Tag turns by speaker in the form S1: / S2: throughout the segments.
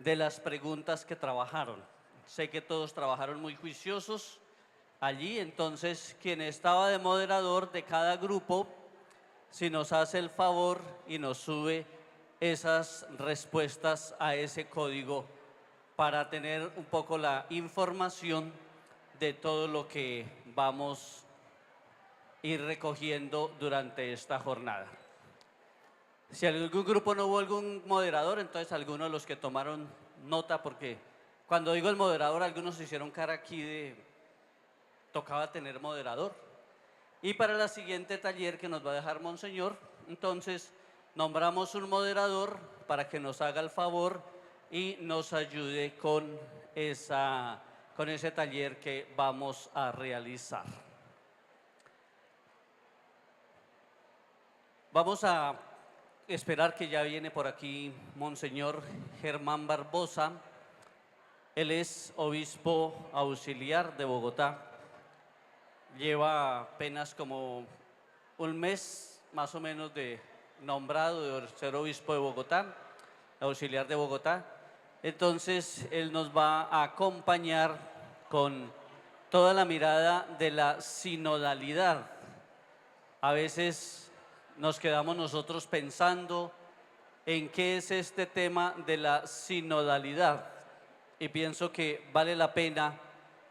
S1: de las preguntas que trabajaron. Sé que todos trabajaron muy juiciosos allí, entonces quien estaba de moderador de cada grupo, si nos hace el favor y nos sube esas respuestas a ese código para tener un poco la información de todo lo que vamos a ir recogiendo durante esta jornada. Si algún grupo no hubo algún moderador, entonces algunos de los que tomaron nota, porque cuando digo el moderador, algunos hicieron cara aquí de tocaba tener moderador. Y para la siguiente taller que nos va a dejar Monseñor, entonces nombramos un moderador para que nos haga el favor y nos ayude con ese taller que vamos a realizar. Vamos a esperar que ya viene por aquí Monseñor Germán Barbosa. Él es obispo auxiliar de Bogotá. Lleva apenas como un mes más o menos de nombrado de ser obispo de Bogotá, auxiliar de Bogotá. Entonces él nos va a acompañar con toda la mirada de la sinodalidad. A veces nos quedamos nosotros pensando en qué es este tema de la sinodalidad, y pienso que vale la pena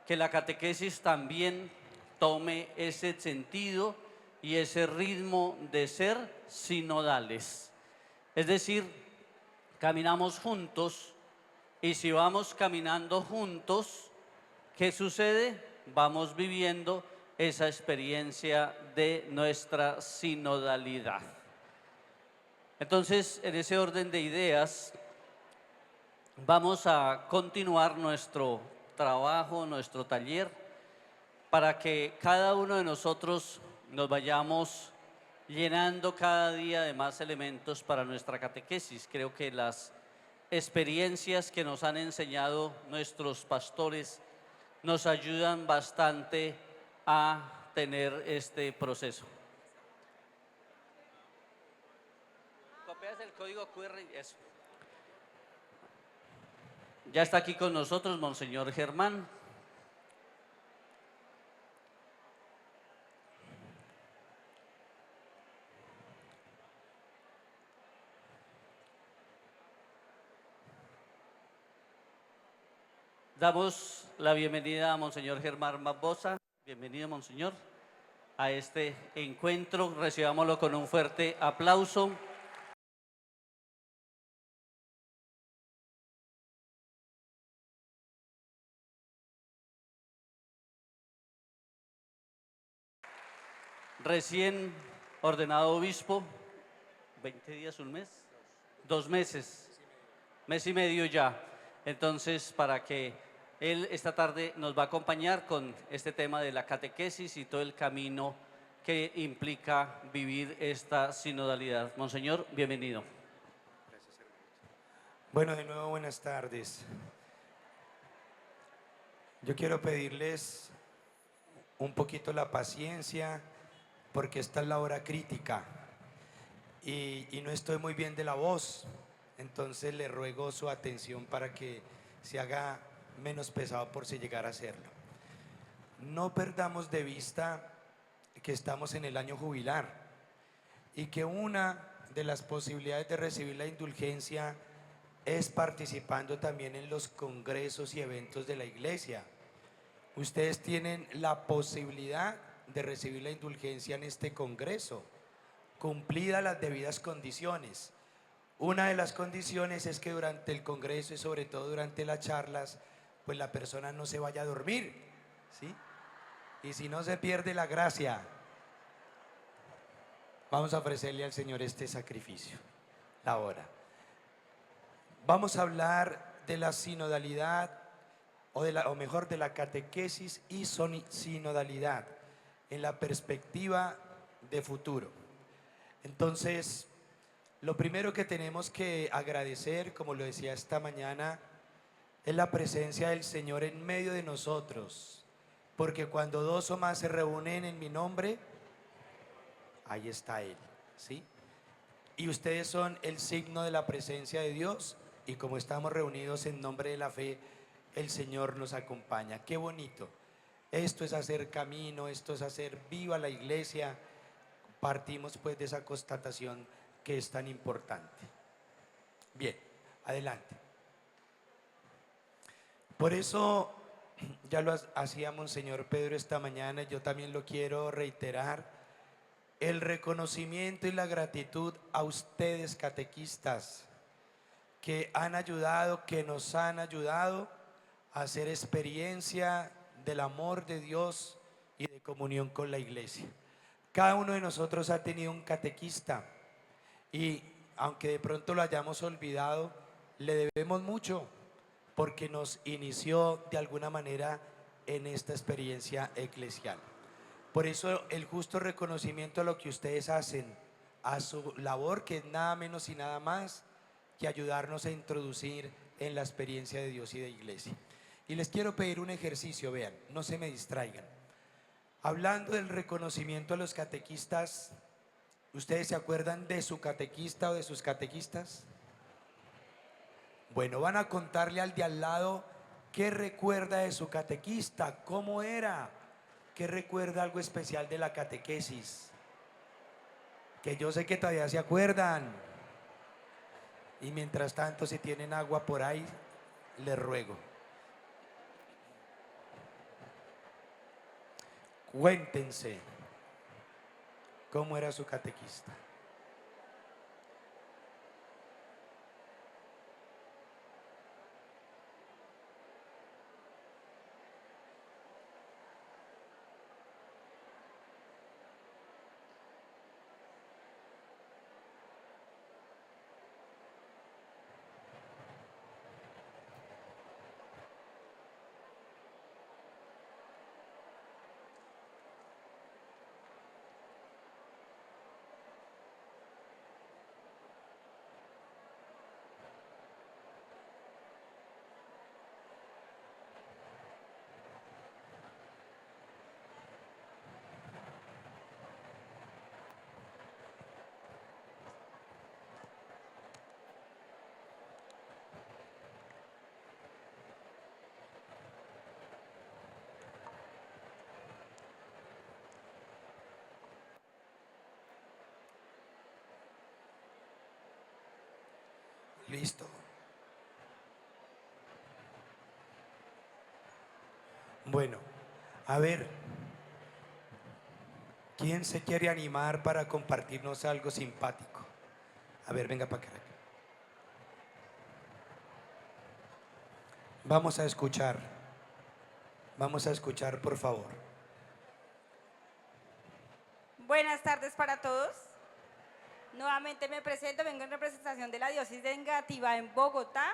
S1: que la catequesis también tome ese sentido y ese ritmo de ser sinodales. Es decir, caminamos juntos, y si vamos caminando juntos, ¿qué sucede? Vamos viviendo esa experiencia de nuestra sinodalidad. Entonces, en ese orden de ideas, vamos a continuar nuestro trabajo, nuestro taller, para que cada uno de nosotros nos vayamos llenando cada día de más elementos para nuestra catequesis. Creo que las experiencias que nos han enseñado nuestros pastores nos ayudan bastante a tener este proceso. Copias el código QR y eso. Ya está aquí con nosotros Monseñor Germán. Damos la bienvenida a Monseñor Germán Barbosa. Bienvenido, Monseñor, a este encuentro. Recibámoslo con un fuerte aplauso. Recién ordenado obispo, 20 días, un mes, 2 meses, mes y medio ya. Entonces, para que él esta tarde nos va a acompañar con este tema de la catequesis y todo el camino que implica vivir esta sinodalidad. Monseñor, bienvenido.
S2: Bueno, de nuevo buenas tardes. Yo quiero pedirles un poquito la paciencia, porque esta es la hora crítica y no estoy muy bien de la voz, entonces le ruego su atención para que se haga menos pesado por si llegara a hacerlo. No perdamos de vista que estamos en el año jubilar y que una de las posibilidades de recibir la indulgencia es participando también en los congresos y eventos de la iglesia. Ustedes tienen la posibilidad de recibir la indulgencia en este congreso, cumplidas las debidas condiciones. Una de las condiciones es que durante el congreso y sobre todo durante las charlas, pues la persona no se vaya a dormir, ¿sí? Y si no, se pierde la gracia. Vamos a ofrecerle al Señor este sacrificio, ahora. Vamos a hablar de la sinodalidad, o mejor, de la catequesis y sinodalidad en la perspectiva de futuro. Entonces, lo primero que tenemos que agradecer, como lo decía esta mañana, es la presencia del Señor en medio de nosotros, porque cuando 2 o más se reúnen en mi nombre, ahí está Él, ¿sí? Y ustedes son el signo de la presencia de Dios y como estamos reunidos en nombre de la fe, el Señor nos acompaña. Qué bonito. Esto es hacer camino, esto es hacer viva la iglesia. Partimos pues de esa constatación que es tan importante. Bien, adelante. Por eso ya lo hacía Monseñor Pedro esta mañana, yo también lo quiero reiterar, el reconocimiento y la gratitud a ustedes catequistas que han ayudado, que nos han ayudado a hacer experiencia del amor de Dios y de comunión con la iglesia. Cada uno de nosotros ha tenido un catequista y aunque de pronto lo hayamos olvidado, le debemos mucho porque nos inició de alguna manera en esta experiencia eclesial. Por eso el justo reconocimiento a lo que ustedes hacen, a su labor, que es nada menos y nada más que ayudarnos a introducir en la experiencia de Dios y de iglesia. Y les quiero pedir un ejercicio, vean, no se me distraigan. Hablando del reconocimiento a los catequistas, ¿ustedes se acuerdan de su catequista o de sus catequistas? Bueno, van a contarle al de al lado qué recuerda de su catequista, cómo era, qué recuerda algo especial de la catequesis, que yo sé que todavía se acuerdan. Y mientras tanto, si tienen agua por ahí, les ruego. Cuéntense cómo era su catequista. Listo. Bueno, a ver, ¿quién se quiere animar para compartirnos algo simpático? A ver, venga para acá. Vamos a escuchar, por favor.
S3: Buenas tardes para todos. Nuevamente me presento, vengo en representación de la diócesis de Engativá en Bogotá.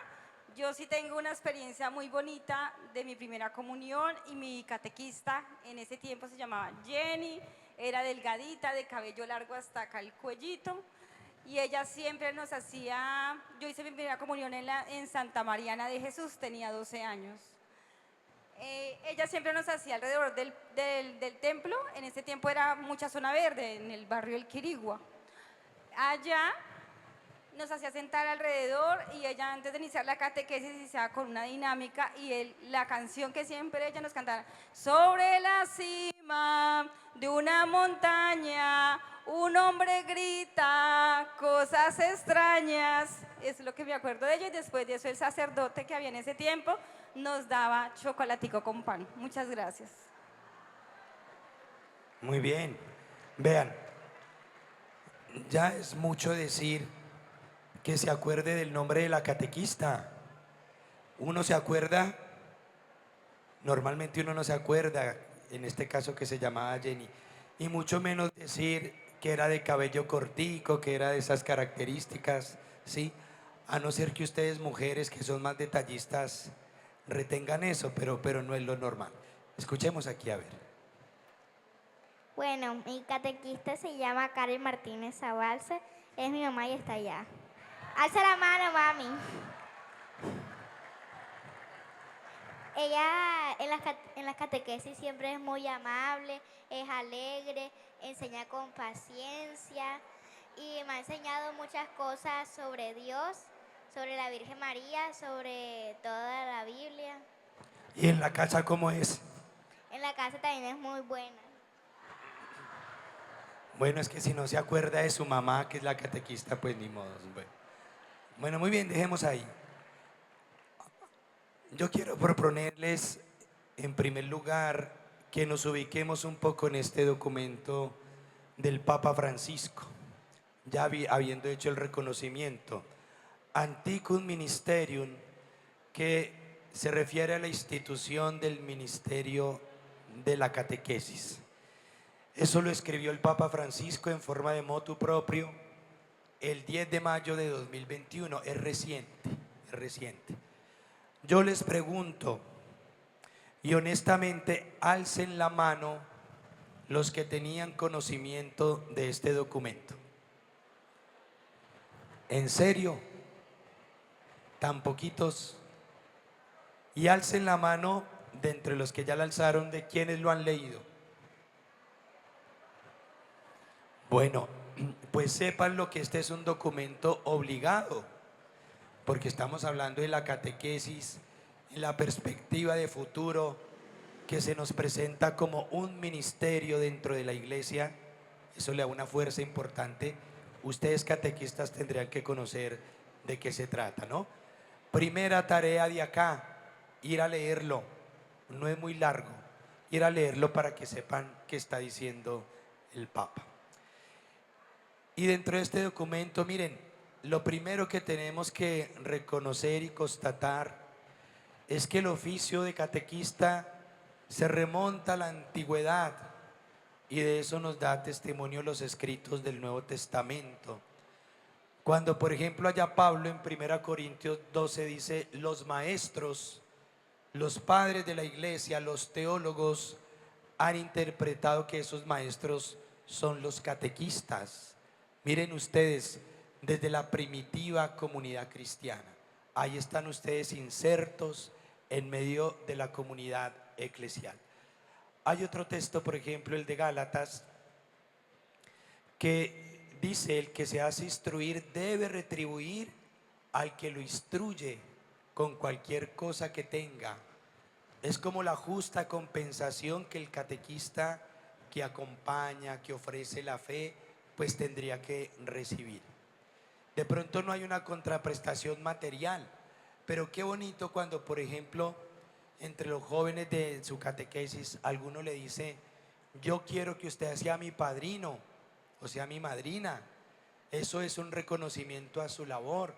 S3: Yo sí tengo una experiencia muy bonita de mi primera comunión y mi catequista en ese tiempo se llamaba Jenny, era delgadita, de cabello largo hasta acá el cuellito y ella siempre nos hacía, yo hice mi primera comunión en Santa Mariana de Jesús, tenía 12 años. Ella siempre nos hacía alrededor del templo, en ese tiempo era mucha zona verde, en el barrio El Quirigua. Allá nos hacía sentar alrededor y ella antes de iniciar la catequesis iniciaba con una dinámica y la canción que siempre ella nos cantaba, sobre la cima de una montaña, un hombre grita cosas extrañas, es lo que me acuerdo de ella y después de eso el sacerdote que había en ese tiempo nos daba chocolatico con pan. Muchas gracias.
S2: Muy bien, vean, ya es mucho decir que se acuerde del nombre de la catequista. Uno se acuerda, normalmente uno no se acuerda, en este caso que se llamaba Jenny, y mucho menos decir que era de cabello cortico, que era de esas características, ¿sí? A no ser que ustedes mujeres que son más detallistas retengan eso, pero no es lo normal. Escuchemos aquí a ver.
S4: Bueno, mi catequista se llama Karen Martínez Zabalza, es mi mamá y está allá. Alza la mano, mami. Ella en las catequesis siempre es muy amable, es alegre, enseña con paciencia y me ha enseñado muchas cosas sobre Dios, sobre la Virgen María, sobre toda la Biblia.
S2: ¿Y en la casa cómo es?
S4: En la casa también es muy buena.
S2: Bueno, es que si no se acuerda de su mamá, que es la catequista, pues ni modo. Bueno, muy bien, dejemos ahí. Yo quiero proponerles, en primer lugar, que nos ubiquemos un poco en este documento del Papa Francisco, ya habiendo hecho el reconocimiento. Anticum Ministerium, que se refiere a la institución del ministerio de la catequesis. Eso lo escribió el Papa Francisco en forma de motu proprio el 10 de mayo de 2021. Es reciente, es reciente. Yo les pregunto, y honestamente, alcen la mano los que tenían conocimiento de este documento. ¿En serio? ¿Tan poquitos? Y alcen la mano de entre los que ya la alzaron, de quienes lo han leído. Bueno, pues sepan lo que este es un documento obligado, porque estamos hablando de la catequesis en la perspectiva de futuro que se nos presenta como un ministerio dentro de la iglesia. Eso le da una fuerza importante. Ustedes catequistas tendrían que conocer de qué se trata, ¿no? Primera tarea de acá, ir a leerlo. No es muy largo, ir a leerlo para que sepan qué está diciendo el Papa. Y dentro de este documento, miren, lo primero que tenemos que reconocer y constatar es que el oficio de catequista se remonta a la antigüedad, y de eso nos da testimonio los escritos del Nuevo Testamento. Cuando, por ejemplo, allá Pablo en 1 Corintios 12 dice: los maestros, los padres de la iglesia, los teólogos han interpretado que esos maestros son los catequistas. Miren ustedes, desde la primitiva comunidad cristiana, ahí están ustedes insertos en medio de la comunidad eclesial. Hay otro texto, por ejemplo, el de Gálatas, que dice: el que se hace instruir debe retribuir al que lo instruye con cualquier cosa que tenga. Es como la justa compensación que el catequista que acompaña, que ofrece la fe, pues tendría que recibir. De pronto no hay una contraprestación material, pero qué bonito cuando, por ejemplo, entre los jóvenes de su catequesis, alguno le dice: yo quiero que usted sea mi padrino o sea mi madrina. Eso es un reconocimiento a su labor,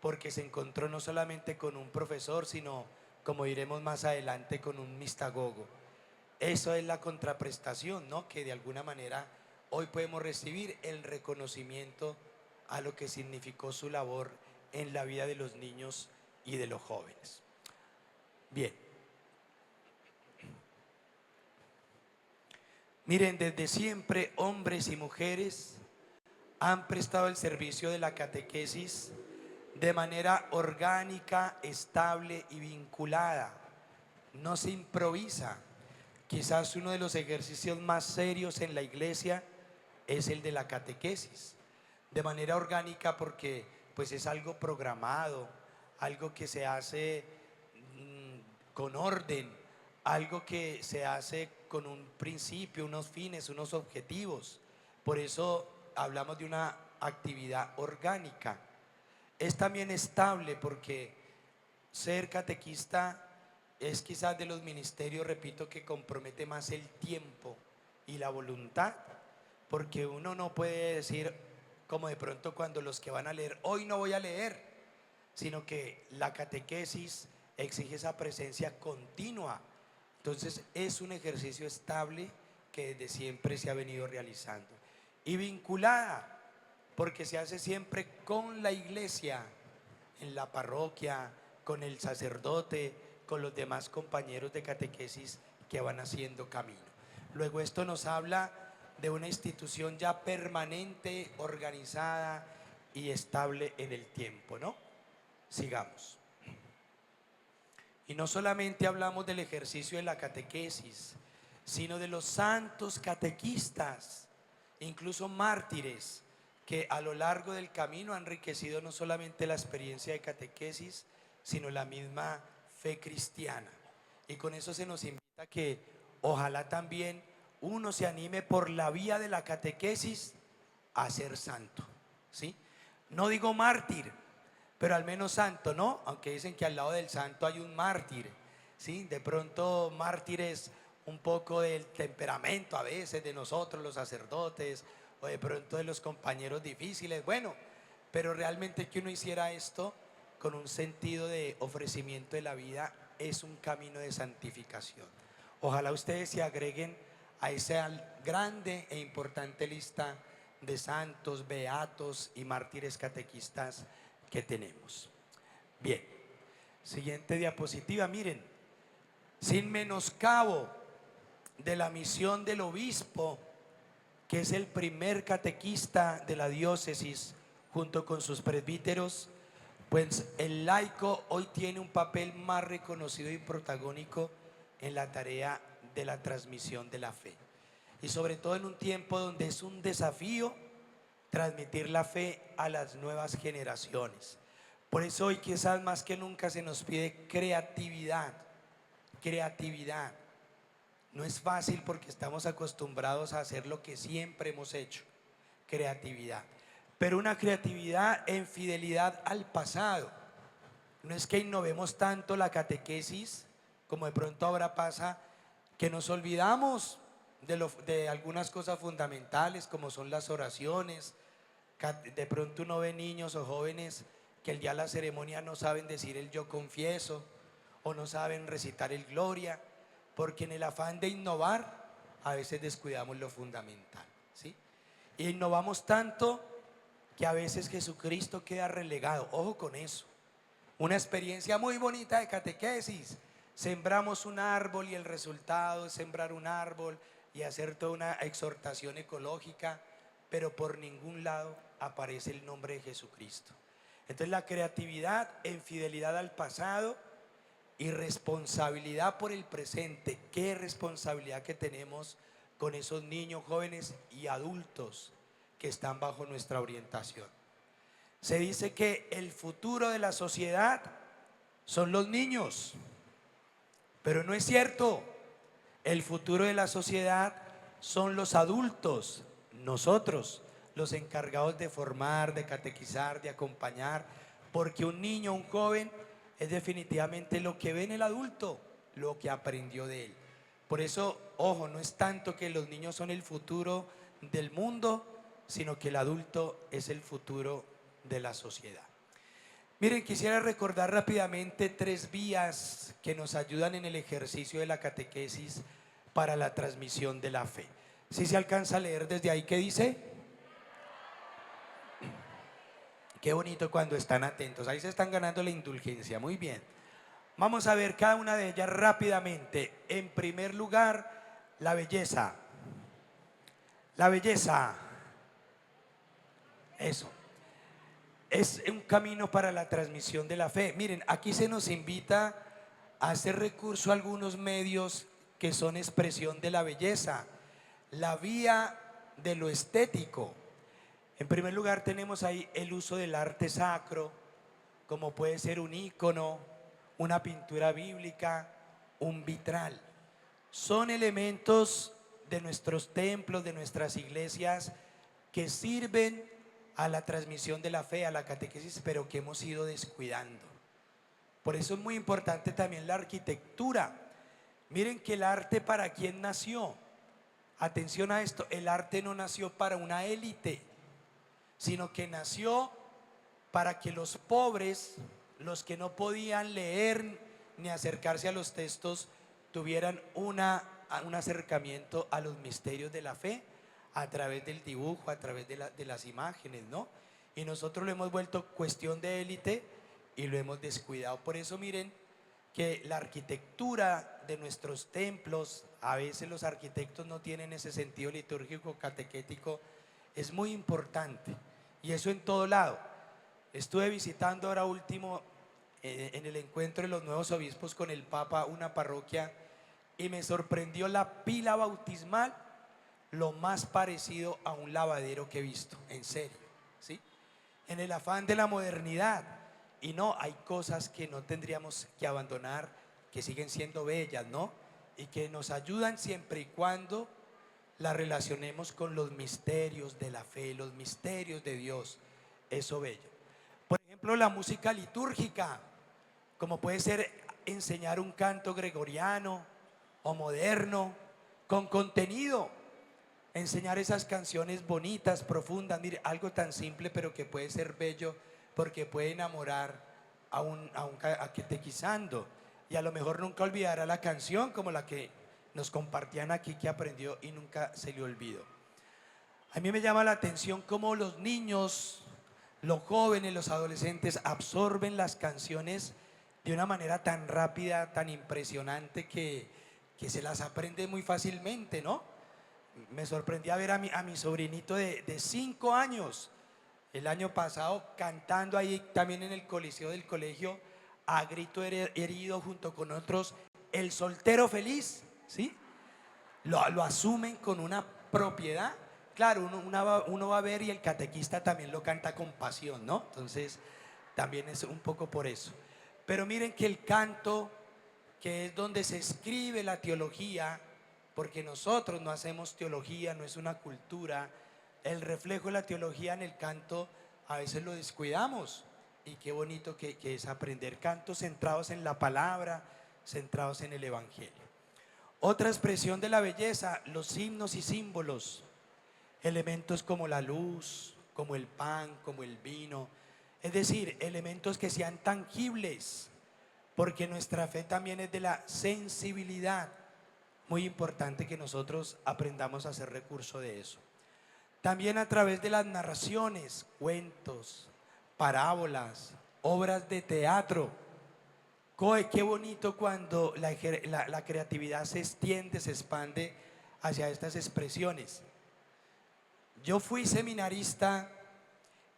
S2: porque se encontró no solamente con un profesor, sino, como diremos más adelante, con un mistagogo. Eso es la contraprestación, ¿no? Que de alguna manera hoy podemos recibir el reconocimiento a lo que significó su labor en la vida de los niños y de los jóvenes. Bien. Miren, desde siempre hombres y mujeres han prestado el servicio de la catequesis de manera orgánica, estable y vinculada. No se improvisa. Quizás uno de los ejercicios más serios en la iglesia es el de la catequesis, de manera orgánica, porque pues es algo programado, algo que se hace con orden, algo que se hace con un principio, unos fines, unos objetivos. Por eso hablamos de una actividad orgánica. Es también estable, porque ser catequista es quizás de los ministerios, repito, que compromete más el tiempo y la voluntad, porque uno no puede decir, como de pronto cuando los que van a leer, hoy no voy a leer, sino que la catequesis exige esa presencia continua. Entonces es un ejercicio estable que desde siempre se ha venido realizando, y vinculada, porque se hace siempre con la iglesia, en la parroquia, con el sacerdote, con los demás compañeros de catequesis que van haciendo camino. Luego esto nos habla de una institución ya permanente, organizada y estable en el tiempo, ¿no? Sigamos. Y no solamente hablamos del ejercicio de la catequesis, sino de los santos catequistas, incluso mártires, que a lo largo del camino ha enriquecido no solamente la experiencia de catequesis, sino la misma fe cristiana. Y con eso se nos invita a que ojalá también uno se anime por la vía de la catequesis a ser santo, ¿sí? No digo mártir, pero al menos santo, ¿no? Aunque dicen que al lado del santo hay un mártir, ¿sí? De pronto mártires un poco del temperamento a veces de nosotros los sacerdotes, o de pronto de los compañeros difíciles, bueno, pero realmente que uno hiciera esto con un sentido de ofrecimiento de la vida es un camino de santificación. Ojalá ustedes se agreguen a esa grande e importante lista de santos, beatos y mártires catequistas que tenemos. Bien, siguiente diapositiva, miren, sin menoscabo de la misión del obispo, que es el primer catequista de la diócesis junto con sus presbíteros, pues el laico hoy tiene un papel más reconocido y protagónico en la tarea de la transmisión de la fe. Y sobre todo en un tiempo donde es un desafío transmitir la fe a las nuevas generaciones. Por eso hoy quizás más que nunca se nos pide creatividad, creatividad. No es fácil porque estamos acostumbrados a hacer lo que siempre hemos hecho, creatividad. Pero una creatividad en fidelidad al pasado. No es que innovemos tanto la catequesis, como de pronto ahora pasa, que nos olvidamos de algunas cosas fundamentales, como son las oraciones. De pronto uno ve niños o jóvenes que el día de la ceremonia no saben decir el yo confieso, o no saben recitar el gloria, porque en el afán de innovar a veces descuidamos lo fundamental, ¿sí? Y innovamos tanto que a veces Jesucristo queda relegado. Ojo con eso. Una experiencia muy bonita de catequesis. Sembramos un árbol y el resultado es sembrar un árbol y hacer toda una exhortación ecológica, pero por ningún lado aparece el nombre de Jesucristo. Entonces la creatividad en fidelidad al pasado y responsabilidad por el presente. Qué responsabilidad que tenemos con esos niños, jóvenes y adultos que están bajo nuestra orientación. Se dice que el futuro de la sociedad son los niños, pero no es cierto. El futuro de la sociedad son los adultos, nosotros, los encargados de formar, de catequizar, de acompañar, porque un niño, un joven, es definitivamente lo que ve en el adulto, lo que aprendió de él. Por eso, ojo, no es tanto que los niños son el futuro del mundo, sino que el adulto es el futuro de la sociedad. Miren, quisiera recordar rápidamente 3 vías que nos ayudan en el ejercicio de la catequesis para la transmisión de la fe. ¿Sí se alcanza a leer desde ahí qué dice? Qué bonito cuando están atentos, ahí se están ganando la indulgencia, muy bien. Vamos a ver cada una de ellas rápidamente. En primer lugar, la belleza. La belleza. Eso. Es un camino para la transmisión de la fe. Miren, aquí se nos invita a hacer recurso a algunos medios que son expresión de la belleza. La vía de lo estético. En primer lugar tenemos ahí el uso del arte sacro, como puede ser un ícono, una pintura bíblica, un vitral. Son elementos de nuestros templos, de nuestras iglesias, que sirven a la transmisión de la fe, a la catequesis, pero que hemos ido descuidando. Por eso es muy importante también la arquitectura. Miren que el arte, ¿para quién nació? Atención a esto, el arte no nació para una élite, sino que nació para que los pobres, los que no podían leer ni acercarse a los textos, tuvieran un acercamiento a los misterios de la fe a través del dibujo, a través de las imágenes, ¿no? Y nosotros lo hemos vuelto cuestión de élite y lo hemos descuidado. Por eso miren que la arquitectura de nuestros templos, a veces los arquitectos no tienen ese sentido litúrgico, catequético, es muy importante. Y eso en todo lado. Estuve visitando ahora último en el encuentro de los nuevos obispos con el Papa una parroquia y me sorprendió la pila bautismal, lo más parecido a un lavadero que he visto, en serio. ¿sí? En el afán de la modernidad. Y no, hay cosas que no tendríamos que abandonar, que siguen siendo bellas, ¿no? Y que nos ayudan siempre y cuando la relacionemos con los misterios de la fe, los misterios de Dios, eso bello. Por ejemplo, la música litúrgica, como puede ser enseñar un canto gregoriano o moderno, con contenido, enseñar esas canciones bonitas, profundas, mire, algo tan simple pero que puede ser bello porque puede enamorar a catequizando, y a lo mejor nunca olvidará la canción como la que nos compartían aquí, que aprendió y nunca se le olvidó. A mí me llama la atención cómo los niños, los jóvenes, los adolescentes absorben las canciones de una manera tan rápida, tan impresionante, que se las aprende muy fácilmente, ¿no? Me sorprendía ver a mi sobrinito de 5 años el año pasado cantando ahí también en el coliseo del colegio a grito herido junto con otros, El soltero feliz, ¿sí? Lo asumen con una propiedad. Claro, uno va a ver y el catequista también lo canta con pasión, ¿no? Entonces, también es un poco por eso. Pero miren que el canto, que es donde se escribe la teología, porque nosotros no hacemos teología, no es una cultura, el reflejo de la teología en el canto a veces lo descuidamos. Y qué bonito que es aprender cantos centrados en la palabra, centrados en el evangelio. Otra expresión de la belleza, los himnos y símbolos, elementos como la luz, como el pan, como el vino, es decir, elementos que sean tangibles, porque nuestra fe también es de la sensibilidad. Muy importante que nosotros aprendamos a hacer recurso de eso. También a través de las narraciones, cuentos, parábolas, obras de teatro. Qué bonito cuando la creatividad se extiende, se expande hacia estas expresiones. Yo fui seminarista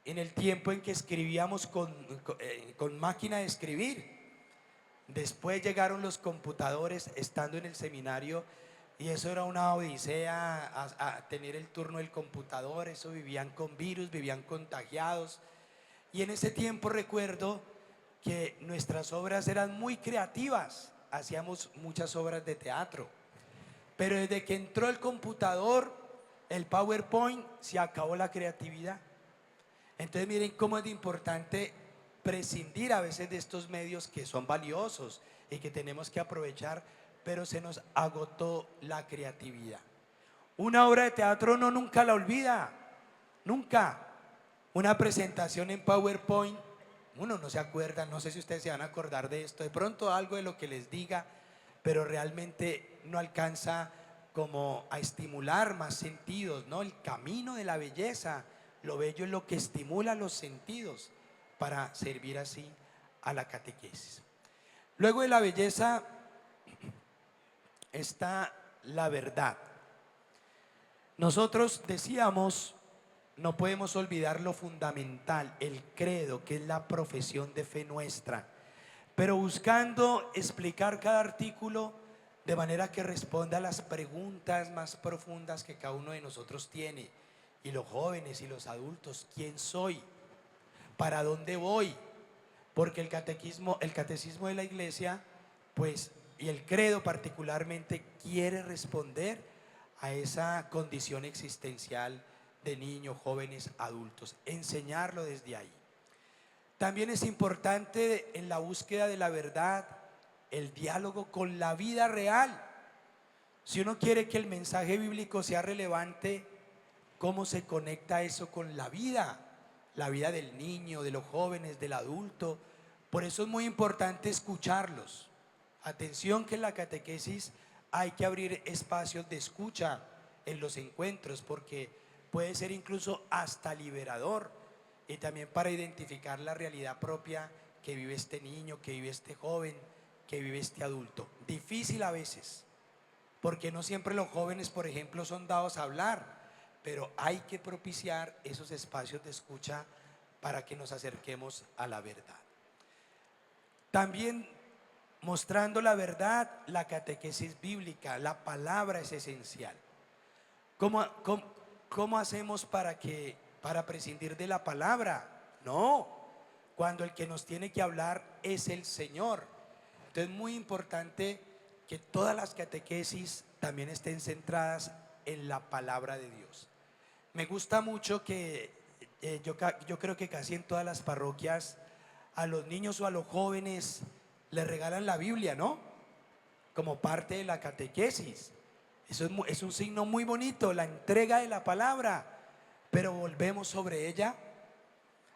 S2: en el tiempo en que escribíamos con máquina de escribir. Después llegaron los computadores estando en el seminario, y eso era una odisea a tener el turno del computador. Eso, vivían con virus, vivían contagiados. Y en ese tiempo recuerdo que nuestras obras eran muy creativas, hacíamos muchas obras de teatro. Pero desde que entró el computador, el PowerPoint, se acabó la creatividad. Entonces miren cómo es de importante prescindir a veces de estos medios que son valiosos y que tenemos que aprovechar, pero se nos agotó la creatividad. Una obra de teatro uno nunca la olvida, nunca. Una presentación en PowerPoint, uno no se acuerda, no sé si ustedes se van a acordar de esto, de pronto algo de lo que les diga, pero realmente no alcanza como a estimular más sentidos, ¿no? El camino de la belleza, lo bello es lo que estimula los sentidos para servir así a la catequesis. Luego de la belleza está la verdad. Nosotros decíamos, no podemos olvidar lo fundamental, el credo, que es la profesión de fe nuestra, pero buscando explicar cada artículo de manera que responda a las preguntas más profundas que cada uno de nosotros tiene, y los jóvenes y los adultos: ¿quién soy? ¿Para dónde voy? Porque el catecismo de la iglesia, pues, y el credo particularmente, quiere responder a esa condición existencial de niños, jóvenes, adultos, enseñarlo desde ahí. También es importante en la búsqueda de la verdad el diálogo con la vida real. Si uno quiere que el mensaje bíblico sea relevante, ¿cómo se conecta eso con la vida? La vida del niño, de los jóvenes, del adulto. Por eso es muy importante escucharlos. Atención, que en la catequesis hay que abrir espacios de escucha en los encuentros, porque puede ser incluso hasta liberador, y también para identificar la realidad propia que vive este niño, que vive este joven, que vive este adulto. Difícil a veces, porque no siempre los jóvenes, por ejemplo, son dados a hablar, pero hay que propiciar esos espacios de escucha para que nos acerquemos a la verdad. También mostrando la verdad, la catequesis bíblica, la palabra es esencial. ¿Cómo hacemos para que para prescindir de la palabra. No, cuando el que nos tiene que hablar es el Señor. Entonces es muy importante que todas las catequesis también estén centradas en la palabra de Dios. Me gusta mucho que yo creo que casi en todas las parroquias a los niños o a los jóvenes les regalan la Biblia, ¿no? Como parte de la catequesis. Eso es un signo muy bonito, la entrega de la palabra, pero volvemos sobre ella.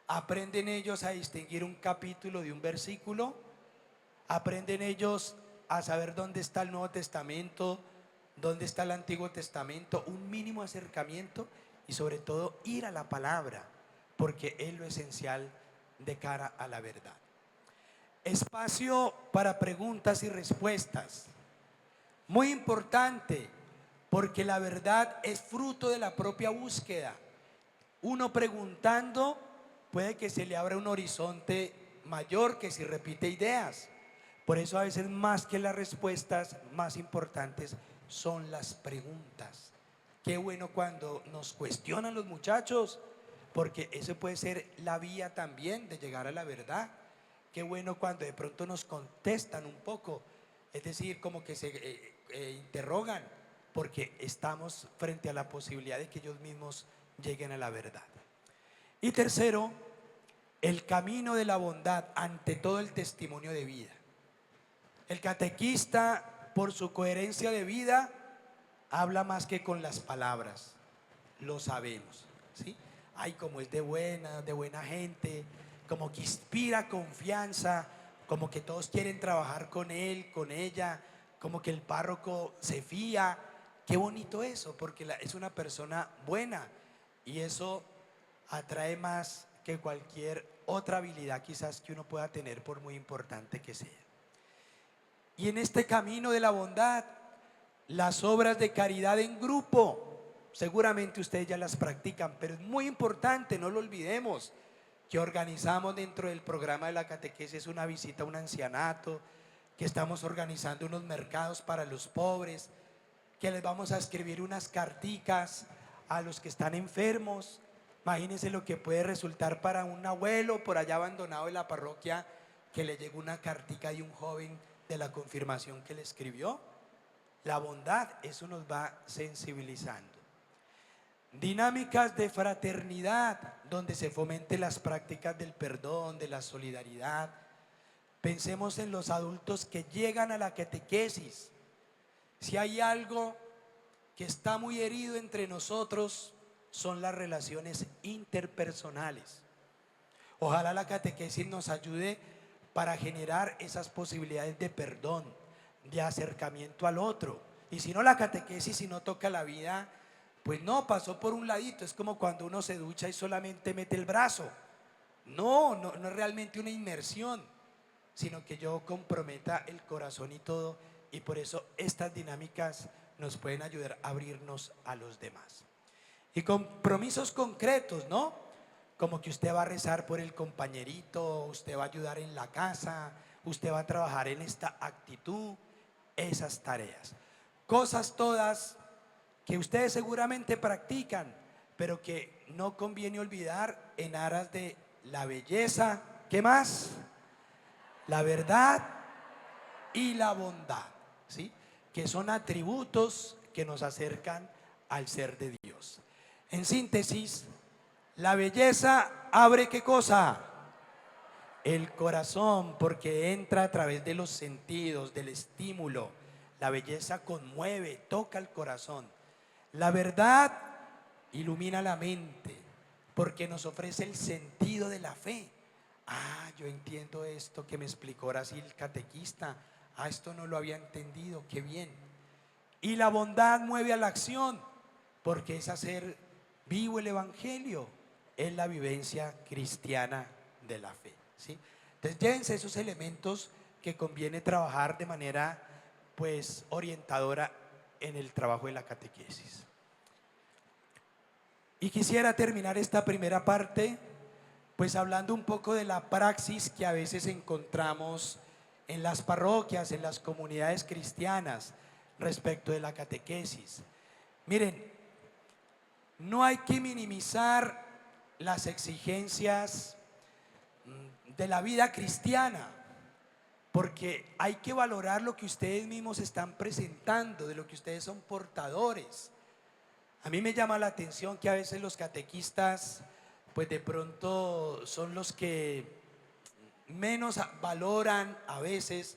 S2: Aprenden ellos a distinguir un capítulo de un versículo, aprenden ellos a saber dónde está el Nuevo Testamento, dónde está el Antiguo Testamento, un mínimo acercamiento y sobre todo ir a la palabra, porque es lo esencial de cara a la verdad. Espacio para preguntas y respuestas. Muy importante, porque la verdad es fruto de la propia búsqueda. Uno preguntando puede que se le abra un horizonte mayor que si repite ideas. Por eso a veces más que las respuestas, más importantes son las preguntas. Qué bueno cuando nos cuestionan los muchachos, porque eso puede ser la vía también de llegar a la verdad. Qué bueno cuando de pronto nos contestan un poco, es decir, como que se interrogan, porque estamos frente a la posibilidad de que ellos mismos lleguen a la verdad. Y tercero, el camino de la bondad ante todo el testimonio de vida. El catequista, por su coherencia de vida, habla más que con las palabras, lo sabemos, ¿sí? Ay, como es de buena gente, como que inspira confianza, como que todos quieren trabajar con él, con ella, como que el párroco se fía. Qué bonito eso, porque es una persona buena y eso atrae más que cualquier otra habilidad quizás que uno pueda tener, por muy importante que sea. Y en este camino de la bondad, las obras de caridad en grupo, seguramente ustedes ya las practican, pero es muy importante, no lo olvidemos, que organizamos dentro del programa de la catequesis una visita a un ancianato, que estamos organizando unos mercados para los pobres, que les vamos a escribir unas carticas a los que están enfermos. Imagínense lo que puede resultar para un abuelo por allá abandonado de la parroquia, que le llegó una cartica de un joven de la confirmación que le escribió. La bondad, eso nos va sensibilizando. Dinámicas de fraternidad, donde se fomenten las prácticas del perdón, de la solidaridad. Pensemos en los adultos que llegan a la catequesis. Si hay algo que está muy herido entre nosotros, son las relaciones interpersonales. Ojalá la catequesis nos ayude para generar esas posibilidades de perdón, de acercamiento al otro. Y si no, la catequesis, si no toca la vida, pues no, pasó por un ladito. Es como cuando uno se ducha y solamente mete el brazo. No es realmente una inmersión, sino que yo comprometa el corazón y todo. Y por eso estas dinámicas nos pueden ayudar a abrirnos a los demás. Y compromisos concretos, ¿no? Como que usted va a rezar por el compañerito, usted va a ayudar en la casa, usted va a trabajar en esta actitud, esas tareas. Cosas todas que ustedes seguramente practican, pero que no conviene olvidar en aras de la belleza, ¿qué más? La verdad y la bondad, ¿sí? Que son atributos que nos acercan al ser de Dios. En síntesis, la belleza abre ¿qué cosa? El corazón, porque entra a través de los sentidos, del estímulo. La belleza conmueve, toca el corazón. La verdad ilumina la mente, porque nos ofrece el sentido de la fe. Ah, yo entiendo esto que me explicó ahora sí el catequista. Ah, esto no lo había entendido, qué bien. Y la bondad mueve a la acción, porque es hacer vivo el evangelio, es la vivencia cristiana de la fe, ¿sí? Entonces llévense esos elementos que conviene trabajar de manera pues orientadora en el trabajo de la catequesis. Y quisiera terminar esta primera parte pues hablando un poco de la praxis que a veces encontramos en las parroquias, en las comunidades cristianas respecto de la catequesis. Miren, no hay que minimizar las exigencias de la vida cristiana, porque hay que valorar lo que ustedes mismos están presentando, de lo que ustedes son portadores. A mí me llama la atención que a veces los catequistas, pues de pronto son los que menos valoran a veces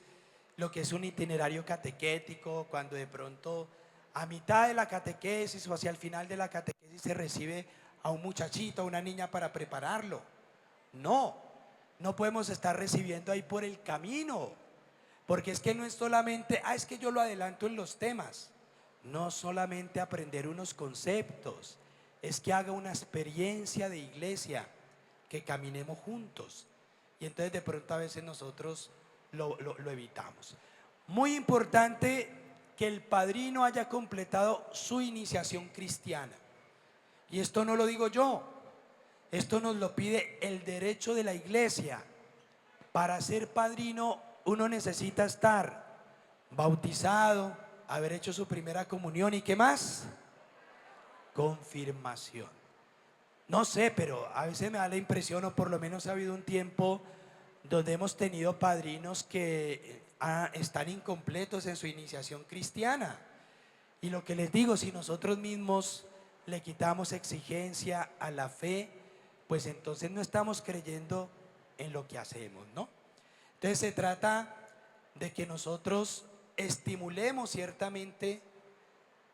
S2: lo que es un itinerario catequético, cuando de pronto a mitad de la catequesis o hacia el final de la catequesis se recibe a un muchachito, a una niña para prepararlo. No podemos estar recibiendo ahí por el camino, porque es que no es solamente, es que yo lo adelanto en los temas, no solamente aprender unos conceptos, es que haga una experiencia de iglesia, que caminemos juntos. Y entonces de pronto a veces nosotros lo evitamos. Muy importante que el padrino haya completado su iniciación cristiana. Y esto no lo digo yo, esto nos lo pide el derecho de la iglesia. Para ser padrino uno necesita estar bautizado, haber hecho su primera comunión y ¿qué más? Confirmación. No sé, pero a veces me da la impresión, o por lo menos ha habido un tiempo donde hemos tenido padrinos que están incompletos en su iniciación cristiana. Y lo que les digo, si nosotros mismos le quitamos exigencia a la fe, pues entonces no estamos creyendo en lo que hacemos, ¿no? Entonces se trata de que nosotros estimulemos ciertamente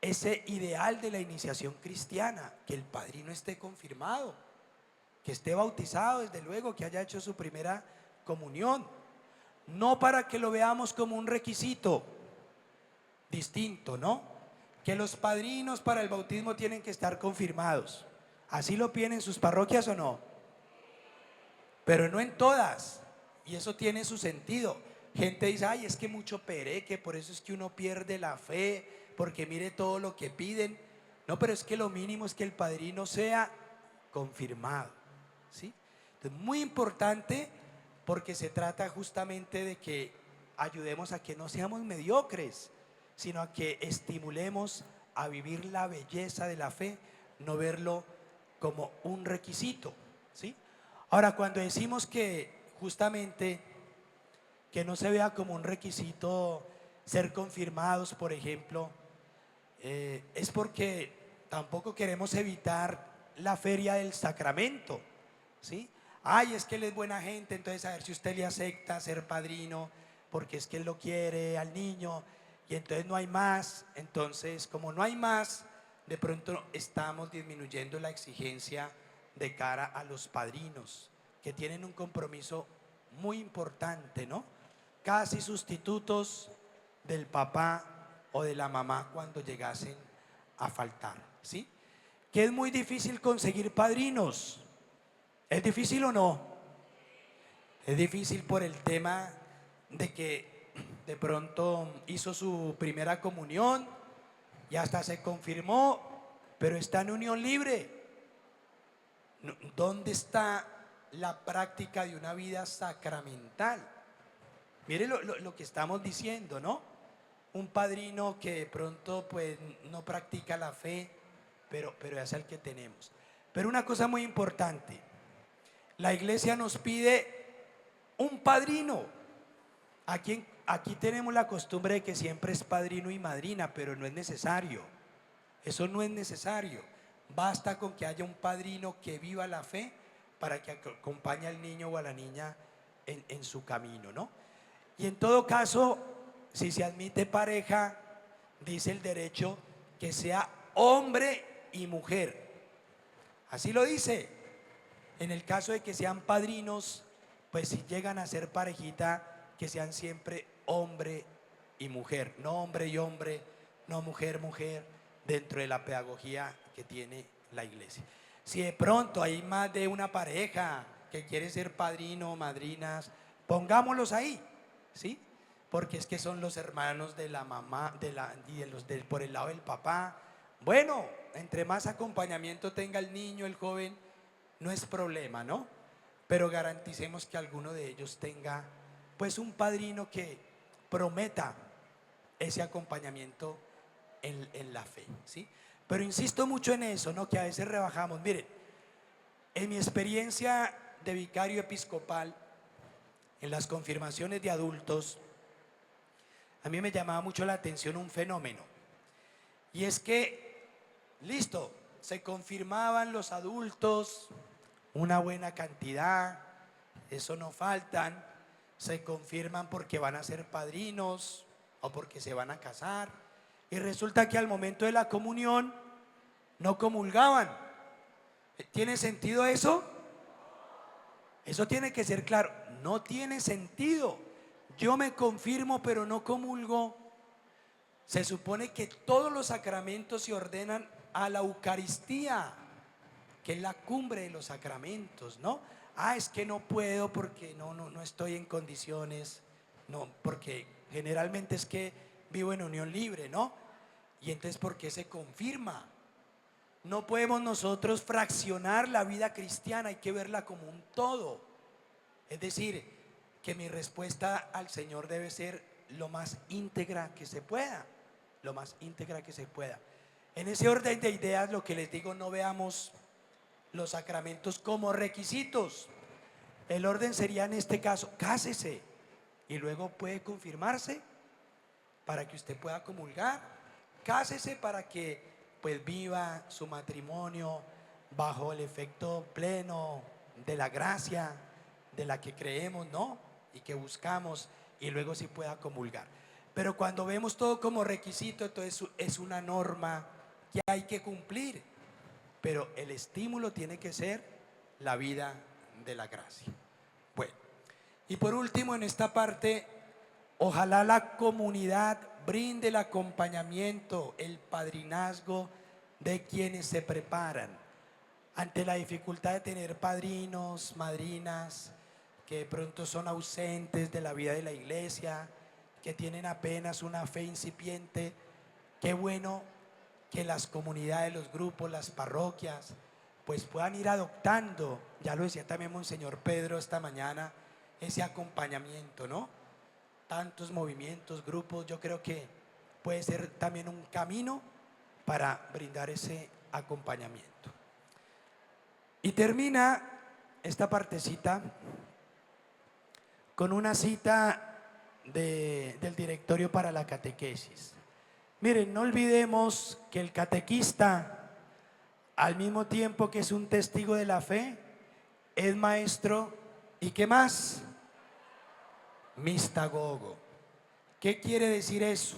S2: ese ideal de la iniciación cristiana, que el padrino esté confirmado, que esté bautizado, desde luego, que haya hecho su primera comunión, no para que lo veamos como un requisito distinto, ¿no? Que los padrinos para el bautismo tienen que estar confirmados. ¿Así lo piden en sus parroquias o no? Pero no en todas, y eso tiene su sentido. Gente dice, ay, es que mucho pereque, por eso es que uno pierde la fe, porque mire todo lo que piden. No, pero es que lo mínimo es que el padrino sea confirmado, ¿sí? Entonces, muy importante, porque se trata justamente de que ayudemos a que no seamos mediocres, sino a que estimulemos a vivir la belleza de la fe, no verlo como un requisito, ¿sí? Ahora, cuando decimos que justamente que no se vea como un requisito ser confirmados, por ejemplo, es porque tampoco queremos evitar la feria del sacramento, ¿sí? Ay, es que él es buena gente, entonces a ver si usted le acepta ser padrino, porque es que él lo quiere al niño, y entonces no hay más. Entonces, como no hay más, de pronto estamos disminuyendo la exigencia de cara a los padrinos, que tienen un compromiso muy importante, ¿no? Casi sustitutos del papá o de la mamá cuando llegasen a faltar, ¿sí? Que es muy difícil conseguir padrinos. ¿Es difícil o no? Es difícil por el tema de que de pronto hizo su primera comunión y hasta se confirmó, pero está en unión libre. ¿Dónde está la práctica de una vida sacramental? Mire lo que estamos diciendo, ¿no? Un padrino que de pronto pues no practica la fe, pero es el que tenemos. Pero una cosa muy importante, la iglesia nos pide un padrino. Aquí tenemos la costumbre de que siempre es padrino y madrina, pero no es necesario. Eso no es necesario. Basta con que haya un padrino que viva la fe para que acompañe al niño o a la niña en su camino, ¿no? Y en todo caso, si se admite pareja, dice el derecho que sea hombre y mujer. Así lo dice. En el caso de que sean padrinos, pues si llegan a ser parejita, que sean siempre hombre y mujer, no hombre y hombre, no mujer, mujer, dentro de la pedagogía que tiene la iglesia. Si de pronto hay más de una pareja que quiere ser padrino, madrinas, pongámoslos ahí, ¿sí? Porque es que son los hermanos de la mamá, por el lado del papá. Bueno, entre más acompañamiento tenga el niño, el joven, no es problema, ¿no? Pero garanticemos que alguno de ellos tenga pues un padrino que prometa ese acompañamiento en la fe, ¿sí? Pero insisto mucho en eso, ¿no? Que a veces rebajamos. Miren, En mi experiencia de vicario episcopal, en las confirmaciones de adultos, a mí me llamaba mucho la atención un fenómeno. Y es que, listo, se confirmaban los adultos, una buena cantidad, eso no faltan, se confirman porque van a ser padrinos o porque se van a casar. Y resulta que al momento de la comunión no comulgaban. ¿Tiene sentido eso? Eso tiene que ser claro. No tiene sentido. Yo me confirmo pero no comulgo. Se supone que todos los sacramentos se ordenan a la Eucaristía, que es la cumbre de los sacramentos, ¿no? Es que no puedo porque no estoy en condiciones, no, porque generalmente es que vivo en unión libre, ¿no? Y entonces, ¿por qué se confirma? No podemos nosotros fraccionar la vida cristiana, hay que verla como un todo. Es decir, que mi respuesta al Señor debe ser lo más íntegra que se pueda, lo más íntegra que se pueda. En ese orden de ideas, lo que les digo, no veamos los sacramentos como requisitos. El orden sería en este caso, cásese y luego puede confirmarse para que usted pueda comulgar. Cásese para que pues viva su matrimonio bajo el efecto pleno de la gracia de la que creemos, ¿no? Y que buscamos, y luego sí pueda comulgar. Pero cuando vemos todo como requisito, entonces es una norma que hay que cumplir. Pero el estímulo tiene que ser la vida de la gracia. Bueno, y por último en esta parte, ojalá la comunidad brinde el acompañamiento, el padrinazgo de quienes se preparan ante la dificultad de tener padrinos, madrinas, que de pronto son ausentes de la vida de la iglesia, que tienen apenas una fe incipiente. Qué bueno que las comunidades, los grupos, las parroquias, pues puedan ir adoptando, ya lo decía también Monseñor Pedro esta mañana, ese acompañamiento, ¿no? Tantos movimientos, grupos, yo creo que puede ser también un camino para brindar ese acompañamiento. Y termina esta partecita con una cita del Directorio para la Catequesis. Miren, no olvidemos que el catequista, al mismo tiempo que es un testigo de la fe, es maestro y ¿qué más? Mistagogo. ¿Qué quiere decir eso?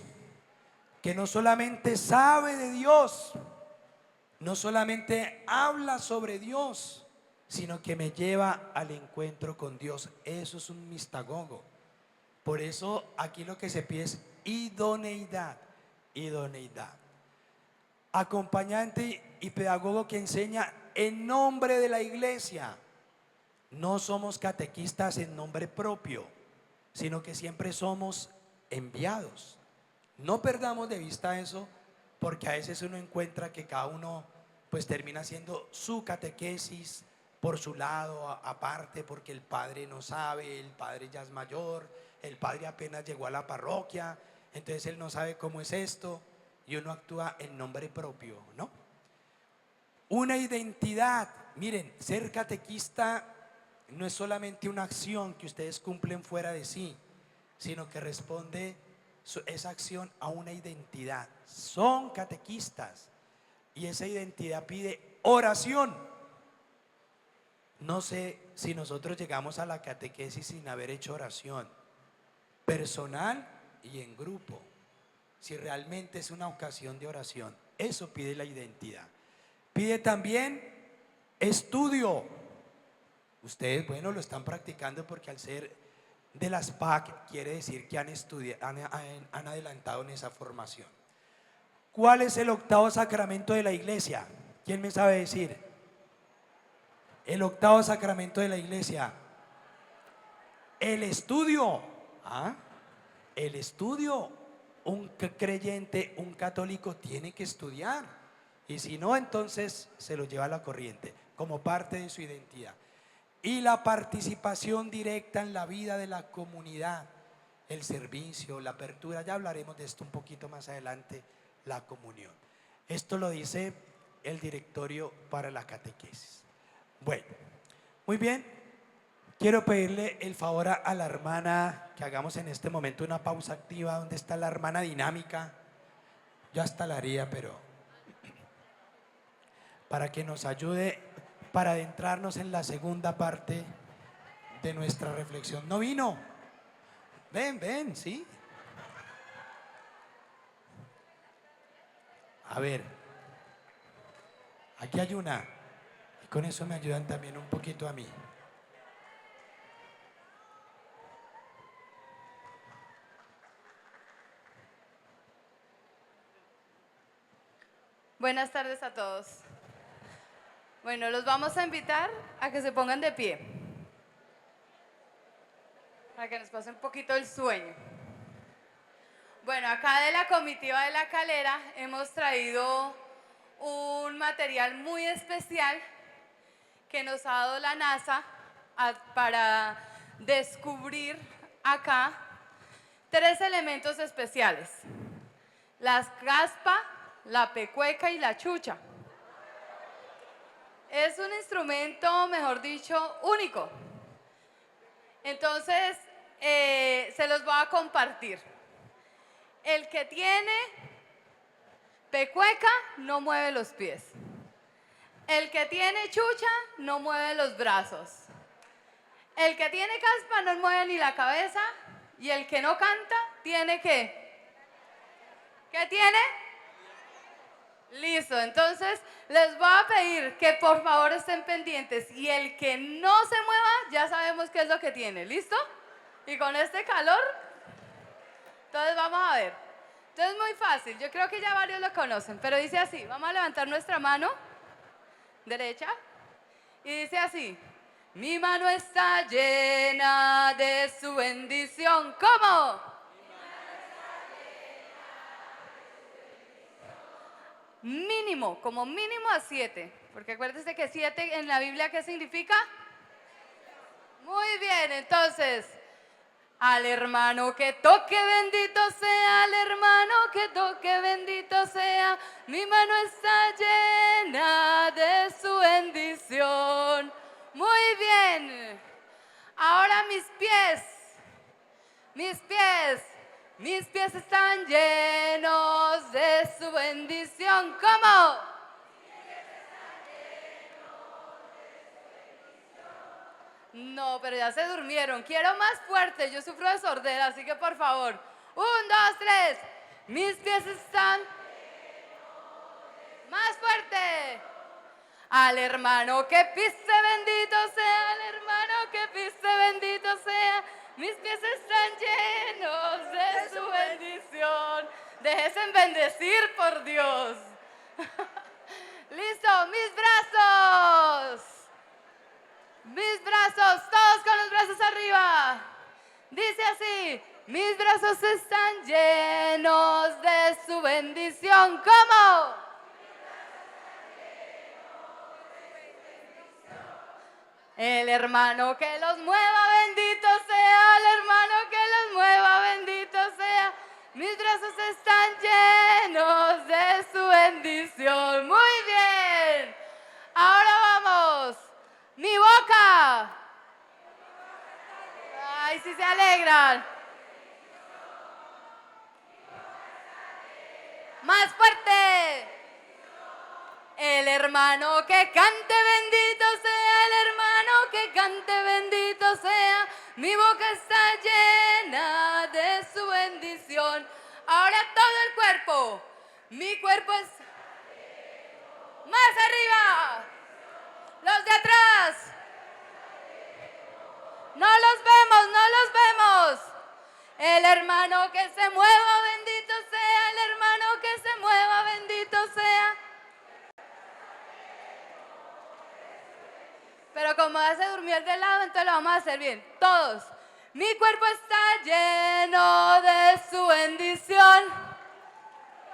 S2: Que no solamente sabe de Dios, no solamente habla sobre Dios, sino que me lleva al encuentro con Dios. Eso es un mistagogo. Por eso aquí lo que se pide es idoneidad. Idoneidad. Acompañante y pedagogo que enseña en nombre de la iglesia. No somos catequistas en nombre propio, sino que siempre somos enviados. No perdamos de vista eso, porque a veces uno encuentra que cada uno pues termina haciendo su catequesis por su lado, aparte, porque el padre no sabe, el padre ya es mayor, el padre apenas llegó a la parroquia, entonces él no sabe cómo es esto, y uno actúa en nombre propio, ¿no? Una identidad. Miren, ser catequista no es solamente una acción que ustedes cumplen fuera de sí, sino que responde esa acción a una identidad. Son catequistas y esa identidad pide oración. No sé si nosotros llegamos a la catequesis sin haber hecho oración personal y en grupo, si realmente es una ocasión de oración. Eso pide la identidad. Pide también estudio. Ustedes, bueno, lo están practicando porque al ser de las PAC quiere decir que han estudiado, han adelantado en esa formación. ¿Cuál es el octavo sacramento de la iglesia? ¿Quién me sabe decir? El octavo sacramento de la iglesia. El estudio. El estudio. Un creyente, un católico tiene que estudiar. Y si no, entonces se lo lleva a la corriente como parte de su identidad. Y la participación directa en la vida de la comunidad, el servicio, la apertura, ya hablaremos de esto un poquito más adelante, la comunión. Esto lo dice el Directorio para la Catequesis. Bueno, muy bien. Quiero pedirle el favor a la hermana que hagamos en este momento una pausa activa. ¿Dónde está la hermana dinámica? Yo hasta la haría, pero para que nos ayude para adentrarnos en la segunda parte de nuestra reflexión. ¿No vino? Ven, ¿sí? A ver, aquí hay una. Y con eso me ayudan también un poquito a mí.
S5: Buenas tardes a todos. Bueno, los vamos a invitar a que se pongan de pie, para que nos pase un poquito el sueño. Bueno, acá de la comitiva de La Calera hemos traído un material muy especial que nos ha dado la NASA para descubrir acá 3 elementos especiales: la caspa, la pecueca y la chucha. Es un instrumento, mejor dicho, único. Entonces, se los voy a compartir. El que tiene pecueca no mueve los pies. El que tiene chucha no mueve los brazos. El que tiene caspa no mueve ni la cabeza. Y el que no canta tiene ¿qué? ¿Qué tiene? Listo, entonces les voy a pedir que por favor estén pendientes y el que no se mueva ya sabemos qué es lo que tiene, ¿listo? Y con este calor, entonces vamos a ver. Entonces muy fácil, yo creo que ya varios lo conocen, pero dice así, vamos a levantar nuestra mano derecha y dice así: mi mano está llena de su bendición. ¿Cómo? Mínimo, como mínimo a 7, porque acuérdense que 7 en la Biblia, ¿qué significa? Muy bien, entonces, al hermano que toque, bendito sea, al hermano que toque, bendito sea, mi mano está llena de su bendición. Muy bien, ahora mis pies están llenos de su bendición. ¿Cómo? No, pero ya se durmieron. Quiero más fuerte. Yo sufro de sordera, así que por favor. 1, 2, 3. Mis pies están. Más fuerte. Al hermano que pise, bendito sea. Al hermano que pise, bendito sea. Mis pies están llenos de su bendición. Déjense bendecir por Dios. Listo, mis brazos. Mis brazos, todos con los brazos arriba. Dice así: mis brazos están llenos de su bendición. ¿Cómo? El hermano que los mueva, bendito sea. El hermano que los mueva, bendito sea. Mis brazos están llenos de su bendición. Muy bien. Ahora vamos. Mi boca. Ay, si se alegran. Más fuerte. El hermano que cante, bendito sea. El hermano que cante, bendito sea. Mi boca está llena de su bendición. Ahora todo el cuerpo. Mi cuerpo es más arriba. Los de atrás. No los vemos, no los vemos. El hermano que se mueva, bendito sea. El hermano que se mueva, bendito sea. Pero como ya se durmió el de lado, entonces lo vamos a hacer bien. Todos. Mi cuerpo está lleno de su bendición.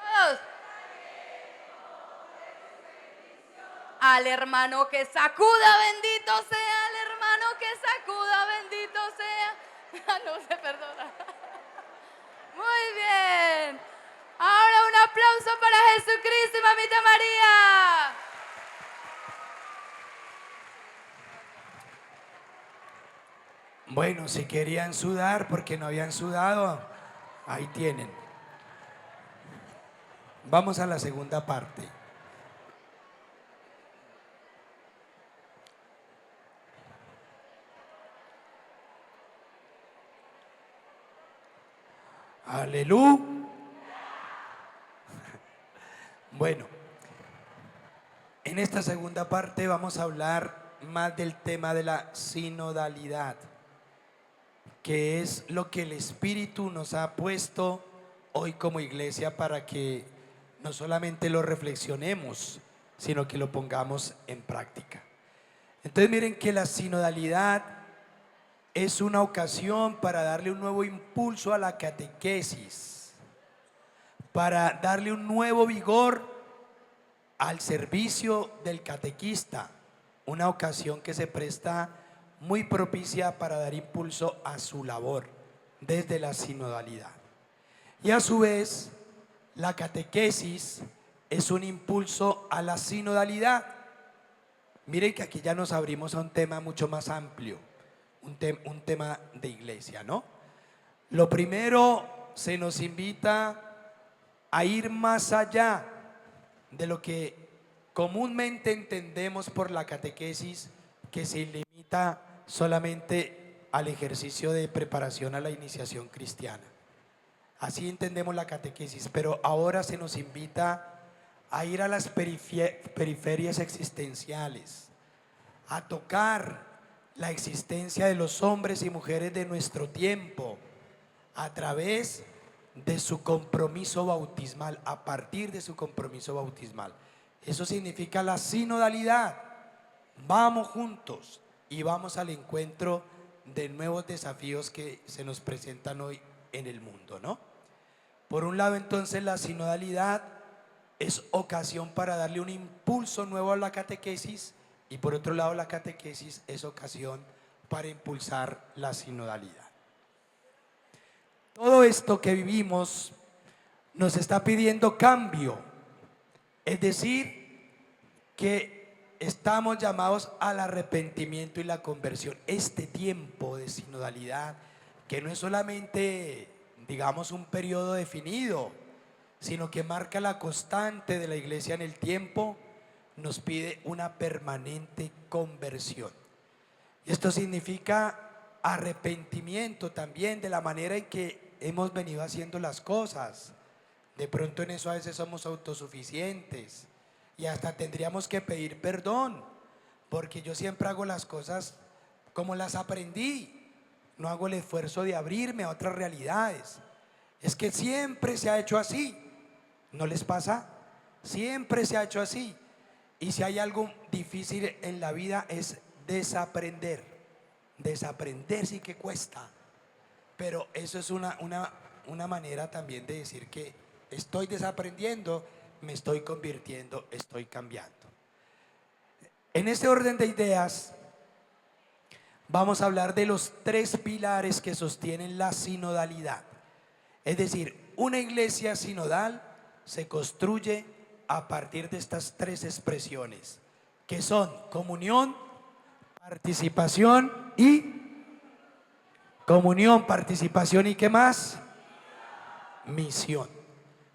S5: Todos. Al hermano que sacuda, bendito sea. Al hermano que sacuda, bendito sea. No se perdona. Muy bien. Ahora un aplauso para Jesucristo y Mamita María.
S2: Bueno, si querían sudar porque no habían sudado, ahí tienen. Vamos a la segunda parte. Aleluya. Bueno, en esta segunda parte vamos a hablar más del tema de la sinodalidad, que es lo que el Espíritu nos ha puesto hoy como iglesia para que no solamente lo reflexionemos, sino que lo pongamos en práctica. Entonces miren que la sinodalidad es una ocasión para darle un nuevo impulso a la catequesis, para darle un nuevo vigor al servicio del catequista, una ocasión que se presta muy propicia para dar impulso a su labor desde la sinodalidad. Y a su vez, la catequesis es un impulso a la sinodalidad. Miren que aquí ya nos abrimos a un tema mucho más amplio, un tema de iglesia, ¿no? Lo primero, se nos invita a ir más allá de lo que comúnmente entendemos por la catequesis, que se limita solamente al ejercicio de preparación a la iniciación cristiana. Así entendemos la catequesis, pero ahora se nos invita a ir a las periferias existenciales, a tocar la existencia de los hombres y mujeres de nuestro tiempo a través de su compromiso bautismal, a partir de su compromiso bautismal. Eso significa la sinodalidad. Vamos juntos y vamos al encuentro de nuevos desafíos que se nos presentan hoy en el mundo, ¿no? Por un lado, entonces, la sinodalidad es ocasión para darle un impulso nuevo a la catequesis, y por otro lado, la catequesis es ocasión para impulsar la sinodalidad. Todo esto que vivimos nos está pidiendo cambio, es decir, que estamos llamados al arrepentimiento y la conversión. Este tiempo de sinodalidad, que no es solamente, digamos, un periodo definido, sino que marca la constante de la iglesia en el tiempo, nos pide una permanente conversión. Y esto significa arrepentimiento también de la manera en que hemos venido haciendo las cosas. De pronto en eso a veces somos autosuficientes y hasta tendríamos que pedir perdón, porque yo siempre hago las cosas como las aprendí, no hago el esfuerzo de abrirme a otras realidades. Es que siempre se ha hecho así, ¿no les pasa? Siempre se ha hecho así. Y si hay algo difícil en la vida es desaprender. Desaprender sí que cuesta, pero eso es una manera también de decir que estoy desaprendiendo, me estoy convirtiendo, estoy cambiando. En este orden de ideas vamos a hablar de los 3 pilares que sostienen la sinodalidad. Es decir, una iglesia sinodal se construye a partir de estas 3 expresiones, que son comunión, participación y comunión, participación y ¿qué más? Misión.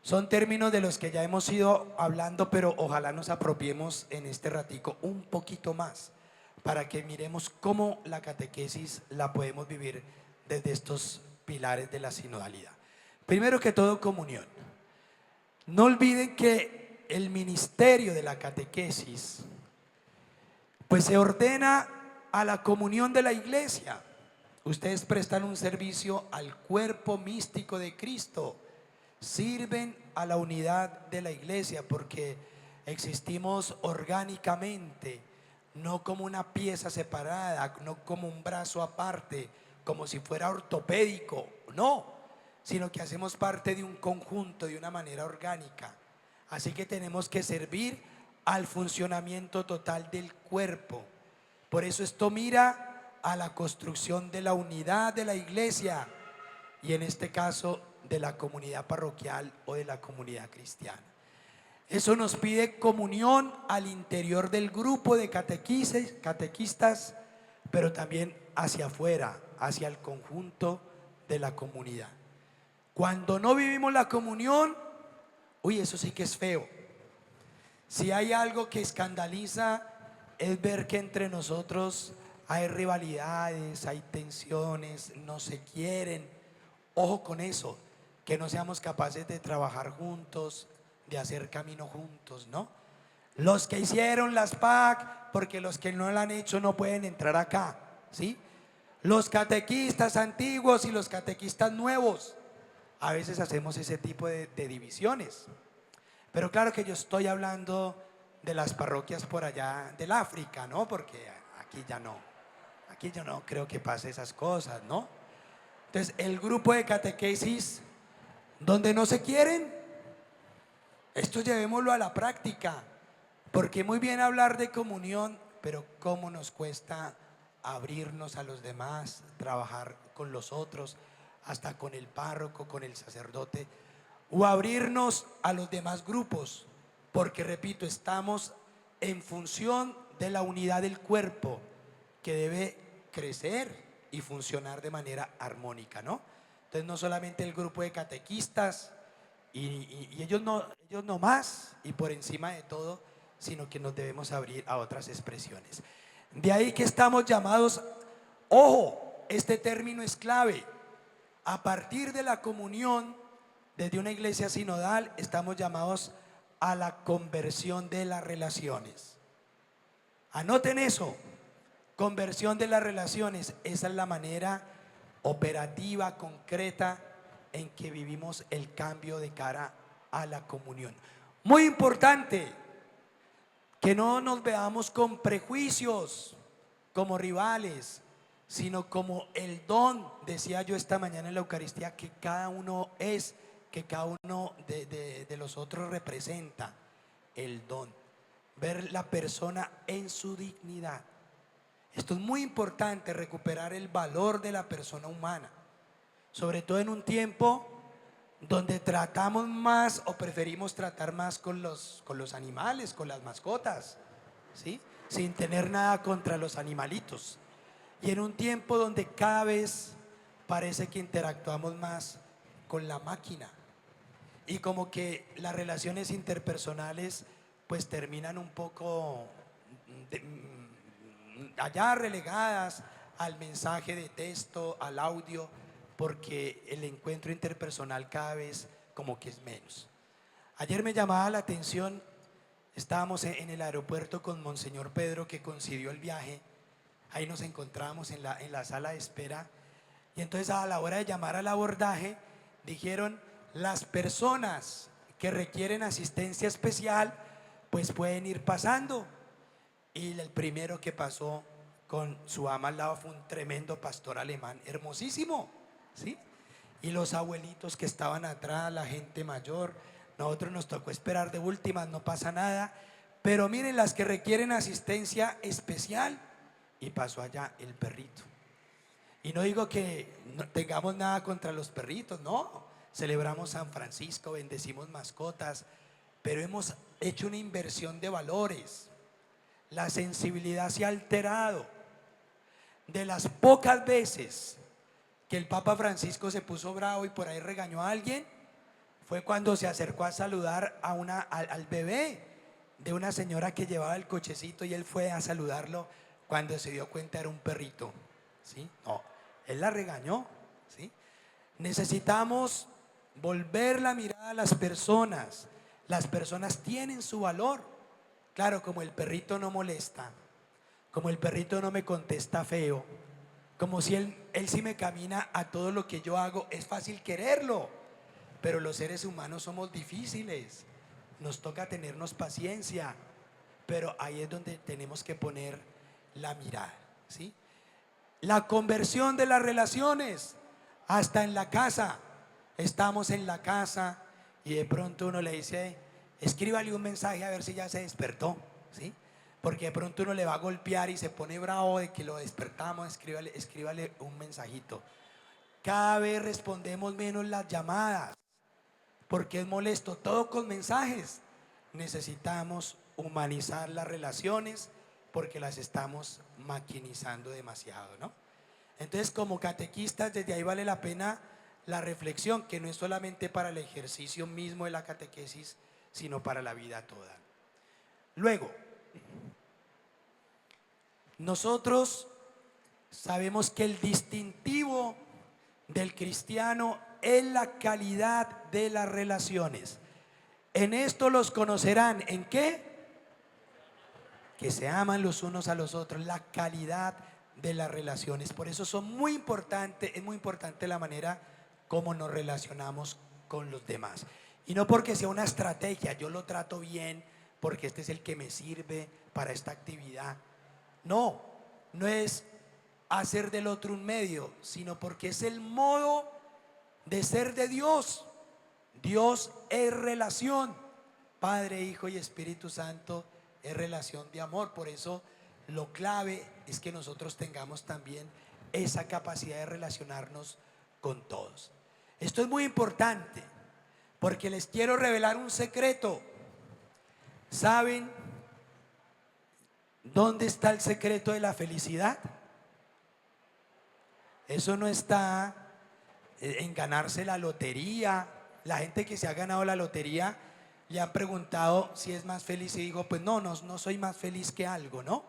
S2: Son términos de los que ya hemos ido hablando, pero ojalá nos apropiemos en este ratico un poquito más para que miremos cómo la catequesis la podemos vivir desde estos pilares de la sinodalidad. Primero que todo, comunión. No olviden que el ministerio de la catequesis pues se ordena a la comunión de la iglesia. Ustedes prestan un servicio al cuerpo místico de Cristo, sirven a la unidad de la iglesia porque existimos orgánicamente, no como una pieza separada, no como un brazo aparte, como si fuera ortopédico, no, sino que hacemos parte de un conjunto de una manera orgánica. Así que tenemos que servir al funcionamiento total del cuerpo. Por eso esto mira a la construcción de la unidad de la iglesia y en este caso de la comunidad parroquial o de la comunidad cristiana. Eso nos pide comunión al interior del grupo de catequistas, pero también hacia afuera, hacia el conjunto de la comunidad. Cuando no vivimos la comunión, uy, eso sí que es feo. Si hay algo que escandaliza es ver que entre nosotros hay rivalidades, hay tensiones, no se quieren. Ojo con eso, que no seamos capaces de trabajar juntos, de hacer camino juntos, ¿no? Los que hicieron las PAC, porque los que no la han hecho no pueden entrar acá, ¿sí? Los catequistas antiguos y los catequistas nuevos. A veces hacemos ese tipo de divisiones. Pero claro que yo estoy hablando de las parroquias por allá del África, ¿no? Porque aquí ya no. Aquí yo no creo que pase esas cosas, ¿no? Entonces, el grupo de catequesis donde no se quieren, esto llevémoslo a la práctica. Porque muy bien hablar de comunión, pero cómo nos cuesta abrirnos a los demás, trabajar con los otros, hasta con el párroco, con el sacerdote, o abrirnos a los demás grupos, porque repito, estamos en función de la unidad del cuerpo que debe crecer y funcionar de manera armónica, ¿no? Entonces no solamente el grupo de catequistas y ellos no más y por encima de todo, sino que nos debemos abrir a otras expresiones. De ahí que estamos llamados, ojo, este término es clave. A partir de la comunión, desde una iglesia sinodal, estamos llamados a la conversión de las relaciones. Anoten eso, conversión de las relaciones. Esa es la manera operativa, concreta, en que vivimos el cambio de cara a la comunión. Muy importante, que no nos veamos con prejuicios, como rivales, sino como el don, decía yo esta mañana en la Eucaristía, que cada uno es, que cada uno de los otros representa el don. Ver la persona en su dignidad. Esto es muy importante, recuperar el valor de la persona humana, sobre todo en un tiempo donde tratamos más o preferimos tratar más con los animales, con las mascotas, ¿sí? Sin tener nada contra los animalitos. Y en un tiempo donde cada vez parece que interactuamos más con la máquina y como que las relaciones interpersonales pues terminan un poco allá relegadas al mensaje de texto, al audio, porque el encuentro interpersonal cada vez como que es menos. Ayer me llamaba la atención, estábamos en el aeropuerto con Monseñor Pedro, que coincidió el viaje. Ahí nos encontramos en la sala de espera y entonces a la hora de llamar al abordaje dijeron: las personas que requieren asistencia especial pues pueden ir pasando. Y el primero que pasó con su ama al lado fue un tremendo pastor alemán, hermosísimo, ¿sí? Y los abuelitos que estaban atrás, la gente mayor. Nosotros nos tocó esperar de últimas, no pasa nada. Pero miren, las que requieren asistencia especial, y pasó allá el perrito. Y no digo que no tengamos nada contra los perritos, no. Celebramos San Francisco, bendecimos mascotas, pero hemos hecho una inversión de valores. La sensibilidad se ha alterado. De las pocas veces que el Papa Francisco se puso bravo y por ahí regañó a alguien, fue cuando se acercó a saludar al bebé de una señora que llevaba el cochecito, y él fue a saludarlo cuando se dio cuenta era un perrito, ¿sí? No, él la regañó, ¿sí? Necesitamos volver la mirada a las personas. Las personas tienen su valor. Claro, como el perrito no molesta, como el perrito no me contesta feo, como si él sí me camina a todo lo que yo hago, es fácil quererlo. Pero los seres humanos somos difíciles, nos toca tenernos paciencia, pero ahí es donde tenemos que poner la mirada, ¿sí? La conversión de las relaciones, hasta en la casa. Estamos en la casa y de pronto uno le dice: escríbale un mensaje a ver si ya se despertó, ¿sí? Porque de pronto uno le va a golpear y se pone bravo de que lo despertamos. Escríbale un mensajito. Cada vez respondemos menos las llamadas porque es molesto, todo con mensajes. Necesitamos humanizar las relaciones porque las estamos maquinizando demasiado, ¿no? Entonces, como catequistas, desde ahí vale la pena la reflexión, que no es solamente para el ejercicio mismo de la catequesis, sino para la vida toda. Luego, nosotros sabemos que el distintivo del cristiano es la calidad de las relaciones. En esto los conocerán. ¿En qué? Que se aman los unos a los otros, la calidad de las relaciones. Por eso es muy importante la manera como nos relacionamos con los demás. Y no porque sea una estrategia, yo lo trato bien porque este es el que me sirve para esta actividad. No, no es hacer del otro un medio, sino porque es el modo de ser de Dios. Dios es relación. Padre, Hijo y Espíritu Santo es relación de amor. Por eso lo clave es que nosotros tengamos también esa capacidad de relacionarnos con todos. Esto es muy importante porque les quiero revelar un secreto. ¿Saben dónde está el secreto de la felicidad? Eso no está en ganarse la lotería. La gente que se ha ganado la lotería le han preguntado si es más feliz y digo, pues no soy más feliz que algo, ¿no?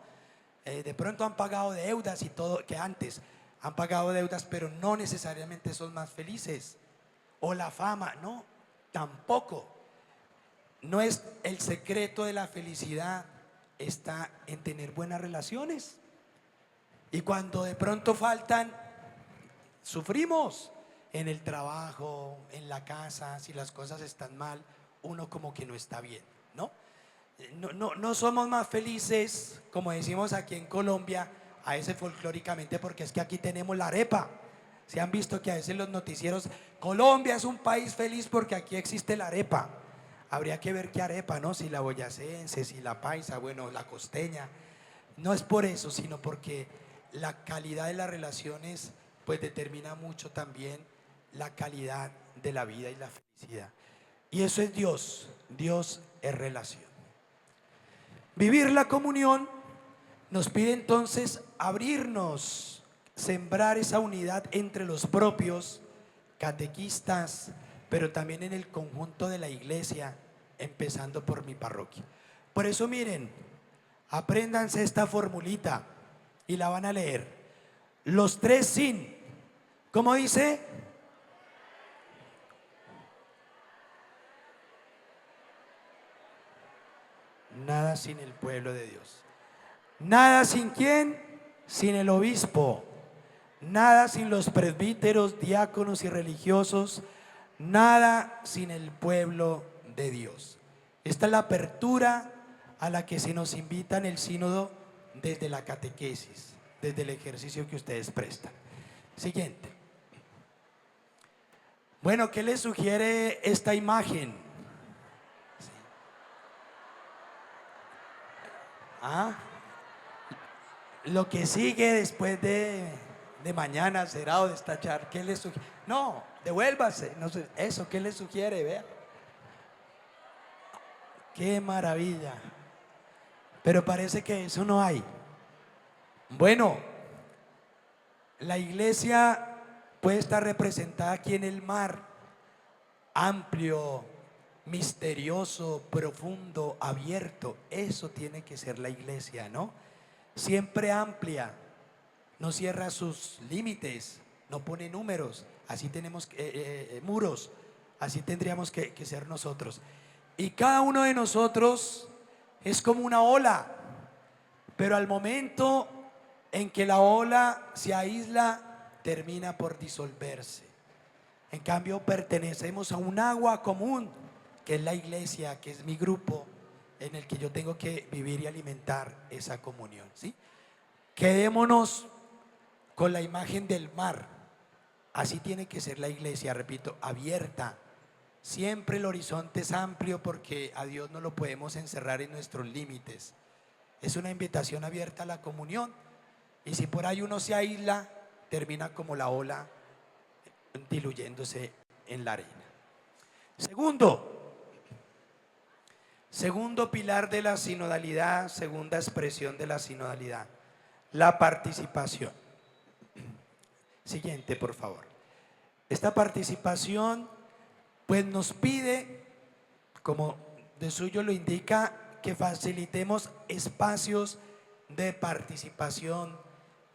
S2: De pronto han pagado deudas y todo, que antes han pagado deudas, pero no necesariamente son más felices. O la fama, no, tampoco. No es el secreto de la felicidad, está en tener buenas relaciones. Y cuando de pronto faltan, sufrimos en el trabajo, en la casa, si las cosas están mal, uno como que no está bien, ¿no? No somos más felices, como decimos aquí en Colombia, a veces folclóricamente, porque es que aquí tenemos la arepa. Se han visto que a veces los noticieros, Colombia es un país feliz porque aquí existe la arepa. Habría que ver qué arepa, ¿no? Si la boyacense, si la paisa, bueno, la costeña. No es por eso, sino porque la calidad de las relaciones pues determina mucho también la calidad de la vida y la felicidad. Y eso es Dios. Dios es relación. Vivir la comunión nos pide entonces abrirnos, sembrar esa unidad entre los propios catequistas, pero también en el conjunto de la iglesia, empezando por mi parroquia. Por eso miren, apréndanse esta formulita y la van a leer. Los tres sin. ¿Cómo dice? Nada sin el pueblo de Dios. Nada sin quién, sin el obispo. Nada sin los presbíteros, diáconos y religiosos. Nada sin el pueblo de Dios. Esta es la apertura a la que se nos invita en el sínodo desde la catequesis, desde el ejercicio que ustedes prestan. Siguiente. Bueno, ¿qué les sugiere esta imagen? Sí. Lo que sigue después de mañana será o de esta charla. ¿Qué les sugiere? No, devuélvase. No sé, eso, ¿qué les sugiere? Vea. Qué maravilla. Pero parece que eso no hay. Bueno, la iglesia puede estar representada aquí en el mar, amplio, misterioso, profundo, abierto. Eso tiene que ser la iglesia, ¿no? Siempre amplia, no cierra sus límites, no pone números. Así tenemos muros, así tendríamos que ser nosotros. Y cada uno de nosotros es como una ola, pero al momento en que la ola se aísla, termina por disolverse. En cambio, pertenecemos a un agua común, que es la iglesia, que es mi grupo, en el que yo tengo que vivir y alimentar esa comunión, ¿sí? Quedémonos con la imagen del mar. Así tiene que ser la iglesia, repito, abierta. Siempre el horizonte es amplio porque a Dios no lo podemos encerrar en nuestros límites. Es una invitación abierta a la comunión. Y si por ahí uno se aísla, termina como la ola diluyéndose en la arena. Segundo pilar de la sinodalidad, segunda expresión de la sinodalidad, la participación. Siguiente, por favor. Esta participación pues nos pide, como de suyo lo indica, que facilitemos espacios de participación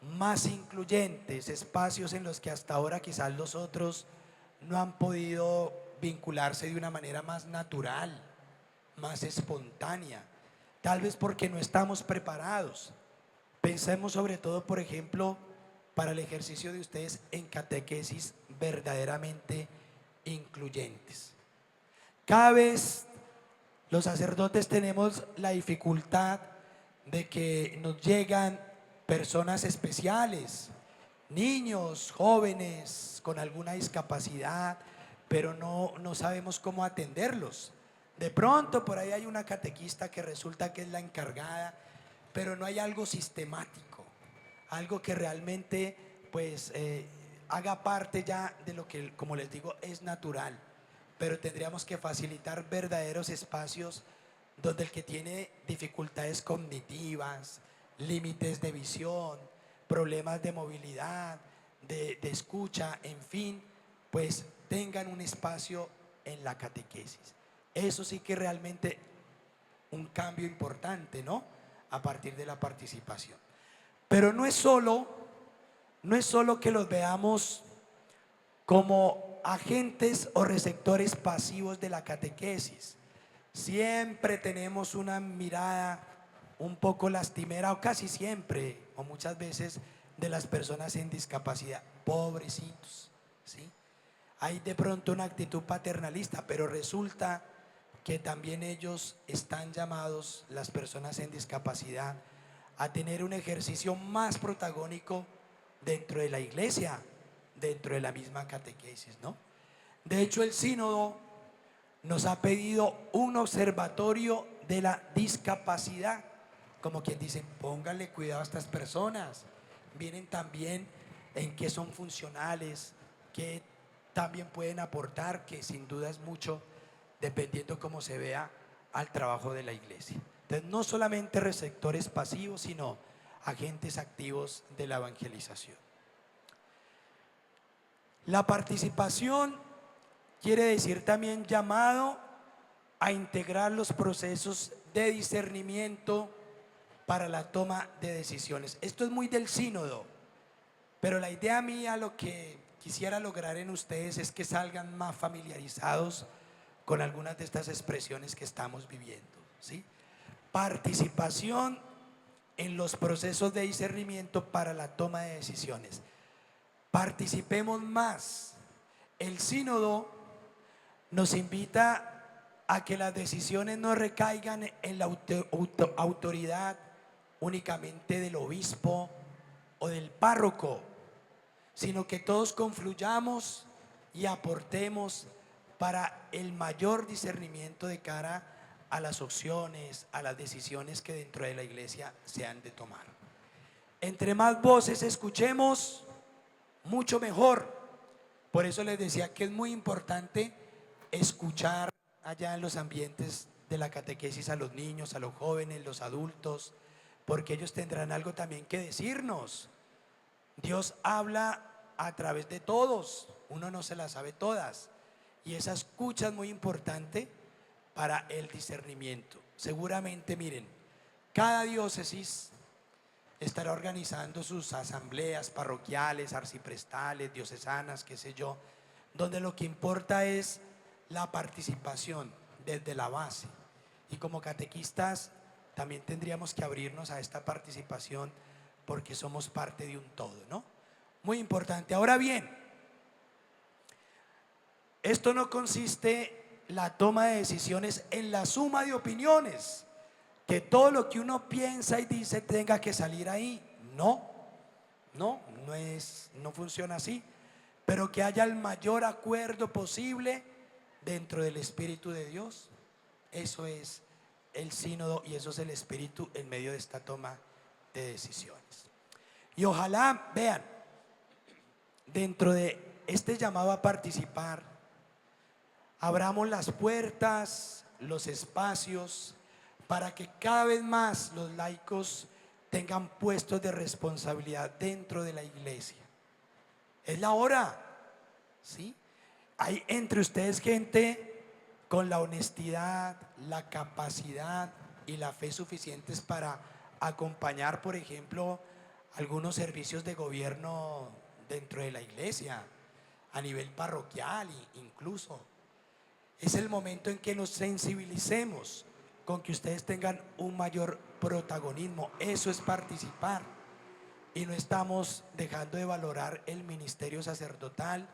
S2: más incluyentes, espacios en los que hasta ahora quizás los otros no han podido vincularse de una manera más natural, más espontánea, tal vez porque no estamos preparados. Pensemos sobre todo, por ejemplo, para el ejercicio de ustedes en catequesis verdaderamente incluyentes. Cada vez los sacerdotes tenemos la dificultad de que nos llegan personas especiales, niños, jóvenes con alguna discapacidad, pero no sabemos cómo atenderlos. De pronto por ahí hay una catequista que resulta que es la encargada, pero no hay algo sistemático, algo que realmente pues haga parte ya de lo que, como les digo, es natural. Pero tendríamos que facilitar verdaderos espacios donde el que tiene dificultades cognitivas, límites de visión, problemas de movilidad, de escucha, en fin, pues tengan un espacio en la catequesis. Eso sí que realmente un cambio importante, ¿no? A partir de la participación. Pero no es solo que los veamos como agentes o receptores pasivos de la catequesis. Siempre tenemos una mirada un poco lastimera, o casi siempre, o muchas veces, de las personas en discapacidad. Pobrecitos, ¿sí? Hay de pronto una actitud paternalista, pero resulta que también ellos están llamados, las personas en discapacidad, a tener un ejercicio más protagónico dentro de la iglesia, dentro de la misma catequesis, ¿no? De hecho, el sínodo nos ha pedido un observatorio de la discapacidad, como quien dice, pónganle cuidado a estas personas, vienen también en qué son funcionales, qué también pueden aportar, que sin duda es mucho, dependiendo cómo se vea al trabajo de la iglesia. Entonces, no solamente receptores pasivos, sino agentes activos de la evangelización. La participación quiere decir también llamado a integrar los procesos de discernimiento para la toma de decisiones. Esto es muy del sínodo, pero la idea mía, lo que quisiera lograr en ustedes es que salgan más familiarizados con algunas de estas expresiones que estamos viviendo, ¿sí? Participación en los procesos de discernimiento para la toma de decisiones. Participemos más. El sínodo nos invita a que las decisiones no recaigan en la autoridad únicamente del obispo o del párroco, sino que todos confluyamos y aportemos para el mayor discernimiento de cara a las opciones, a las decisiones que dentro de la iglesia se han de tomar. Entre más voces escuchemos, mucho mejor. Por eso les decía que es muy importante escuchar allá en los ambientes de la catequesis a los niños, a los jóvenes, los adultos, porque ellos tendrán algo también que decirnos. Dios habla a través de todos, uno no se las sabe todas, y esa escucha es muy importante para el discernimiento. Seguramente, miren, cada diócesis estará organizando sus asambleas parroquiales, arciprestales, diocesanas, qué sé yo, donde lo que importa es la participación desde la base. Y como catequistas también tendríamos que abrirnos a esta participación porque somos parte de un todo, ¿no? Muy importante. Ahora bien, esto no consiste la toma de decisiones en la suma de opiniones, que todo lo que uno piensa y dice tenga que salir ahí. No funciona así, pero que haya el mayor acuerdo posible dentro del Espíritu de Dios. Eso es el sínodo y eso es el Espíritu en medio de esta toma de decisiones. Y ojalá, vean, dentro de este llamado a participar, abramos las puertas, los espacios, para que cada vez más los laicos tengan puestos de responsabilidad dentro de la iglesia. Es la hora, ¿sí? Hay entre ustedes gente con la honestidad, la capacidad y la fe suficientes para acompañar, por ejemplo, algunos servicios de gobierno dentro de la iglesia, a nivel parroquial incluso. Es el momento en que nos sensibilicemos con que ustedes tengan un mayor protagonismo. Eso es participar. Y no estamos dejando de valorar el ministerio sacerdotal,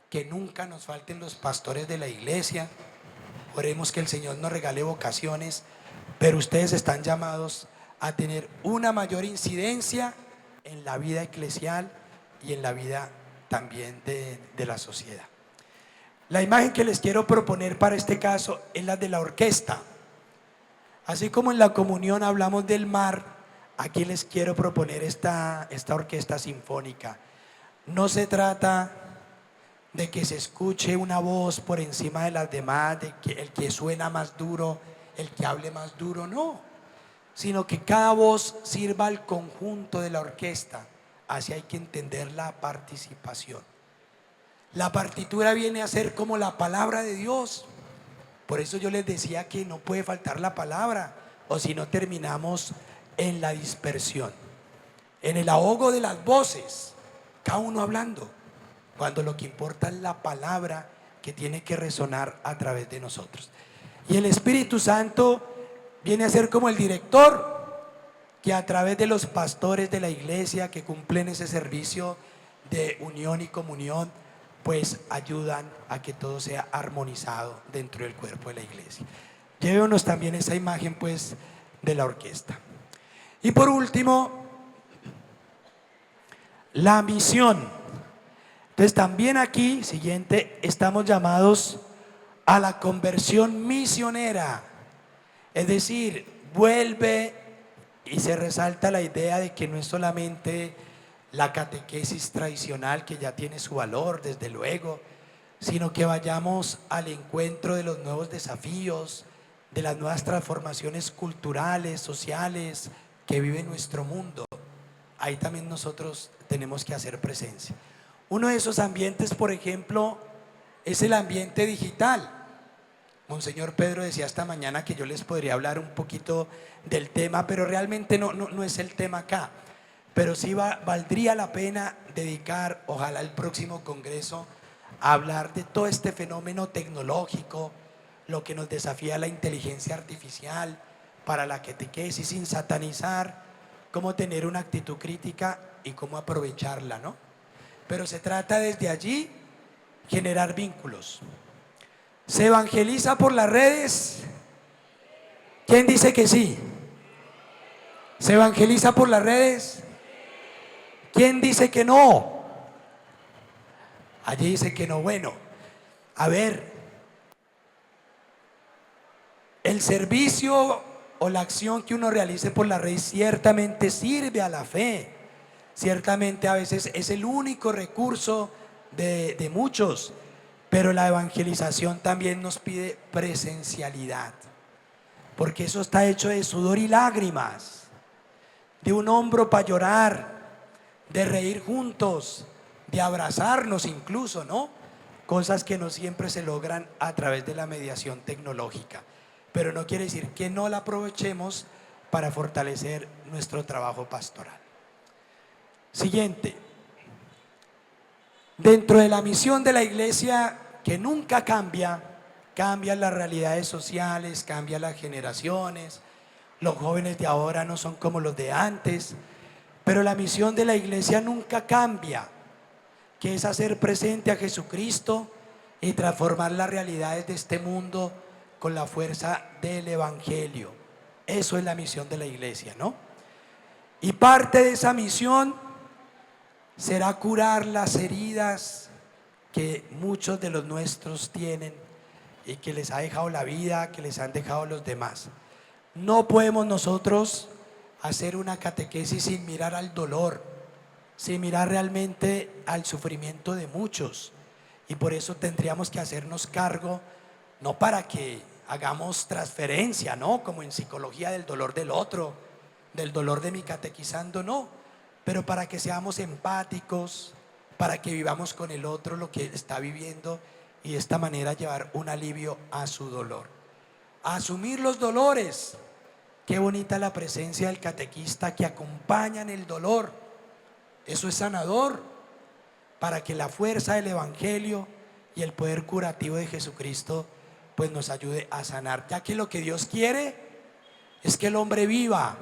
S2: que nunca nos falten los pastores de la iglesia. Oremos que el Señor nos regale vocaciones, pero ustedes están llamados a tener una mayor incidencia en la vida eclesial y en la vida también de la sociedad. La imagen que les quiero proponer para este caso es la de la orquesta. Así como en la comunión hablamos del mar, aquí les quiero proponer esta orquesta sinfónica. No se trata de que se escuche una voz por encima de las demás, de que el que suena más duro, el que hable más duro, no, sino que cada voz sirva al conjunto de la orquesta. Así hay que entender la participación. La partitura viene a ser como la palabra de Dios. Por eso yo les decía que no puede faltar la palabra, o si no terminamos en la dispersión, en el ahogo de las voces, cada uno hablando, cuando lo que importa es la palabra que tiene que resonar a través de nosotros. Y el Espíritu Santo viene a ser como el director, que a través de los pastores de la iglesia que cumplen ese servicio de unión y comunión, pues ayudan a que todo sea armonizado dentro del cuerpo de la iglesia. Llévenos también esa imagen pues de la orquesta. Y por último, la misión. Entonces también aquí, siguiente, estamos llamados a la conversión misionera. Es decir, vuelve y se resalta la idea de que no es solamente la catequesis tradicional, que ya tiene su valor, desde luego, sino que vayamos al encuentro de los nuevos desafíos, de las nuevas transformaciones culturales, sociales que vive nuestro mundo. Ahí también nosotros tenemos que hacer presencia. Uno de esos ambientes, por ejemplo, es el ambiente digital. Monseñor Pedro decía esta mañana que yo les podría hablar un poquito del tema, pero realmente no es el tema acá. Pero sí valdría la pena dedicar, ojalá el próximo congreso, a hablar de todo este fenómeno tecnológico, lo que nos desafía la inteligencia artificial para la catequesis, sin satanizar, cómo tener una actitud crítica y cómo aprovecharla, ¿no? Pero se trata desde allí generar vínculos. ¿Se evangeliza por las redes? ¿Quién dice que sí? ¿Se evangeliza por las redes? ¿Quién dice que no? Allí dice que no. Bueno, a ver, el servicio o la acción que uno realice por la red ciertamente sirve a la fe. Ciertamente a veces es el único recurso de muchos, pero la evangelización también nos pide presencialidad, porque eso está hecho de sudor y lágrimas, de un hombro para llorar, de reír juntos, de abrazarnos incluso, ¿no? Cosas que no siempre se logran a través de la mediación tecnológica, pero no quiere decir que no la aprovechemos para fortalecer nuestro trabajo pastoral. Siguiente. Dentro de la misión de la iglesia, que nunca cambia, cambian las realidades sociales, cambian las generaciones, los jóvenes de ahora no son como los de antes, pero la misión de la iglesia nunca cambia, que es hacer presente a Jesucristo y transformar las realidades de este mundo con la fuerza del Evangelio. Eso es la misión de la iglesia, ¿no? Y parte de esa misión será curar las heridas que muchos de los nuestros tienen y que les ha dejado la vida, que les han dejado los demás. No podemos nosotros hacer una catequesis sin mirar al dolor, sin mirar realmente al sufrimiento de muchos. Y por eso tendríamos que hacernos cargo, no para que hagamos transferencia, ¿no? Como en psicología del dolor del otro, del dolor de mi catequizando, no, pero para que seamos empáticos, para que vivamos con el otro lo que él está viviendo y de esta manera llevar un alivio a su dolor. Asumir los dolores. Qué bonita la presencia del catequista que acompaña en el dolor. Eso es sanador para que la fuerza del Evangelio y el poder curativo de Jesucristo pues nos ayude a sanar, ya que lo que Dios quiere es que el hombre viva.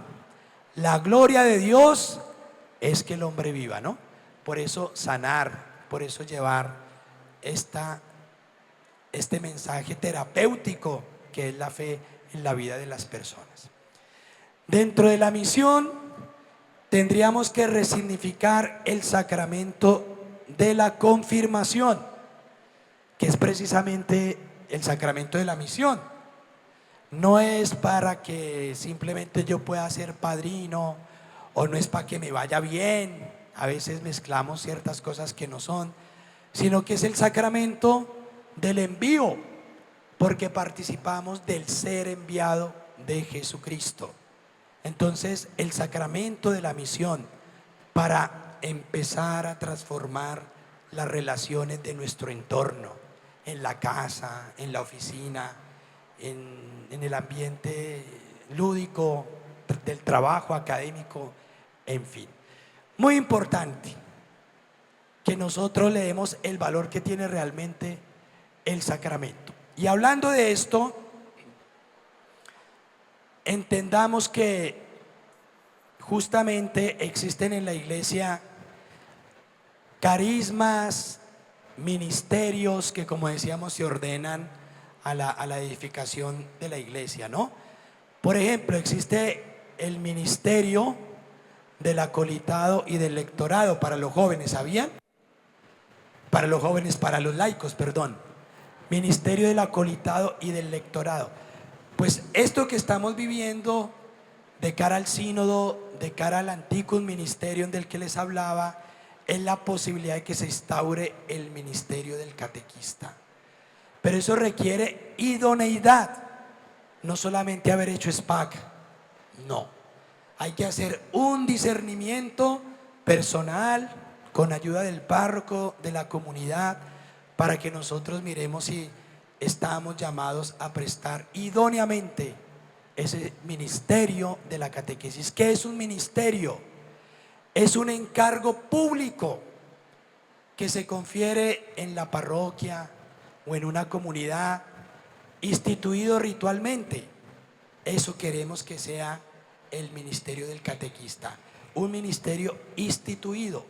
S2: La gloria de Dios es que el hombre viva, ¿no? Por eso sanar, por eso llevar este mensaje terapéutico que es la fe en la vida de las personas. Dentro de la misión tendríamos que resignificar el sacramento de la confirmación, que es precisamente el sacramento de la misión. No es para que simplemente yo pueda ser padrino, o no es para que me vaya bien. A veces mezclamos ciertas cosas que no son, sino que es el sacramento del envío, porque participamos del ser enviado de Jesucristo. Entonces, el sacramento de la misión para empezar a transformar las relaciones de nuestro entorno, en la casa, en la oficina, en el ambiente lúdico, del trabajo académico, en fin. Muy importante que nosotros le demos el valor que tiene realmente el sacramento. Y hablando de esto, entendamos que justamente existen en la iglesia carismas, ministerios que, como decíamos, se ordenan a la edificación de la iglesia, ¿no? Por ejemplo, existe el ministerio del acolitado y del lectorado para los jóvenes, ¿sabían? Para los jóvenes, para los laicos, perdón. Ministerio del acolitado y del lectorado. Pues esto que estamos viviendo de cara al sínodo, de cara al Anticum Ministerium del que les hablaba, es la posibilidad de que se instaure el ministerio del catequista. Pero eso requiere idoneidad, no solamente haber hecho SPAC, no. Hay que hacer un discernimiento personal con ayuda del párroco, de la comunidad, para que nosotros miremos si estamos llamados a prestar idóneamente ese ministerio de la catequesis. ¿Qué es un ministerio? Es un encargo público que se confiere en la parroquia o en una comunidad, instituido ritualmente. Eso queremos que sea el ministerio del catequista, un ministerio instituido.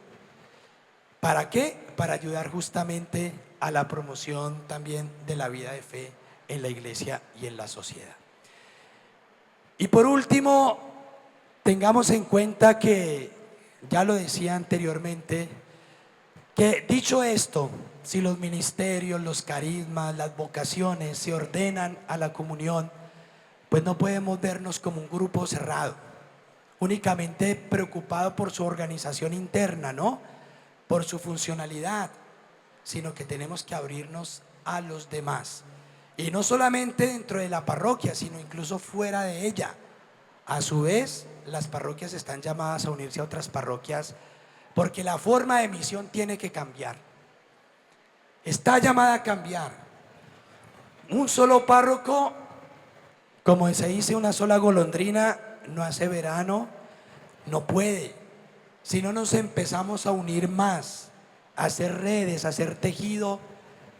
S2: ¿Para qué? Para ayudar justamente a la promoción también de la vida de fe en la iglesia y en la sociedad. Y por último, tengamos en cuenta que, ya lo decía anteriormente, que dicho esto, si los ministerios, los carismas, las vocaciones se ordenan a la comunión, pues no podemos vernos como un grupo cerrado, únicamente preocupado por su organización interna, ¿no? Por su funcionalidad, sino que tenemos que abrirnos a los demás. Y no solamente dentro de la parroquia, sino incluso fuera de ella. A su vez, las parroquias están llamadas a unirse a otras parroquias, porque la forma de misión tiene que cambiar. Está llamada a cambiar. Un solo párroco, como se dice, una sola golondrina no hace verano, no puede. Si no nos empezamos a unir más, a hacer redes, a hacer tejido,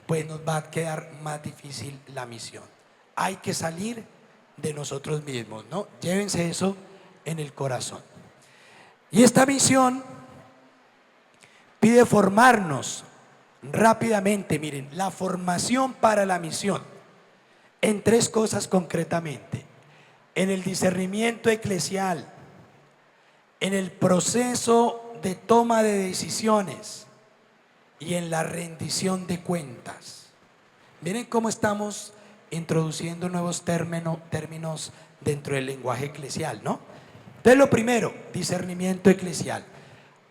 S2: pues nos va a quedar más difícil la misión. Hay que salir de nosotros mismos, ¿no? Llévense eso en el corazón. Y esta misión pide formarnos rápidamente. Miren, la formación para la misión en tres cosas concretamente: en el discernimiento eclesial, en el proceso de toma de decisiones y en la rendición de cuentas. Miren cómo estamos introduciendo nuevos términos dentro del lenguaje eclesial, ¿no? Entonces, lo primero, discernimiento eclesial.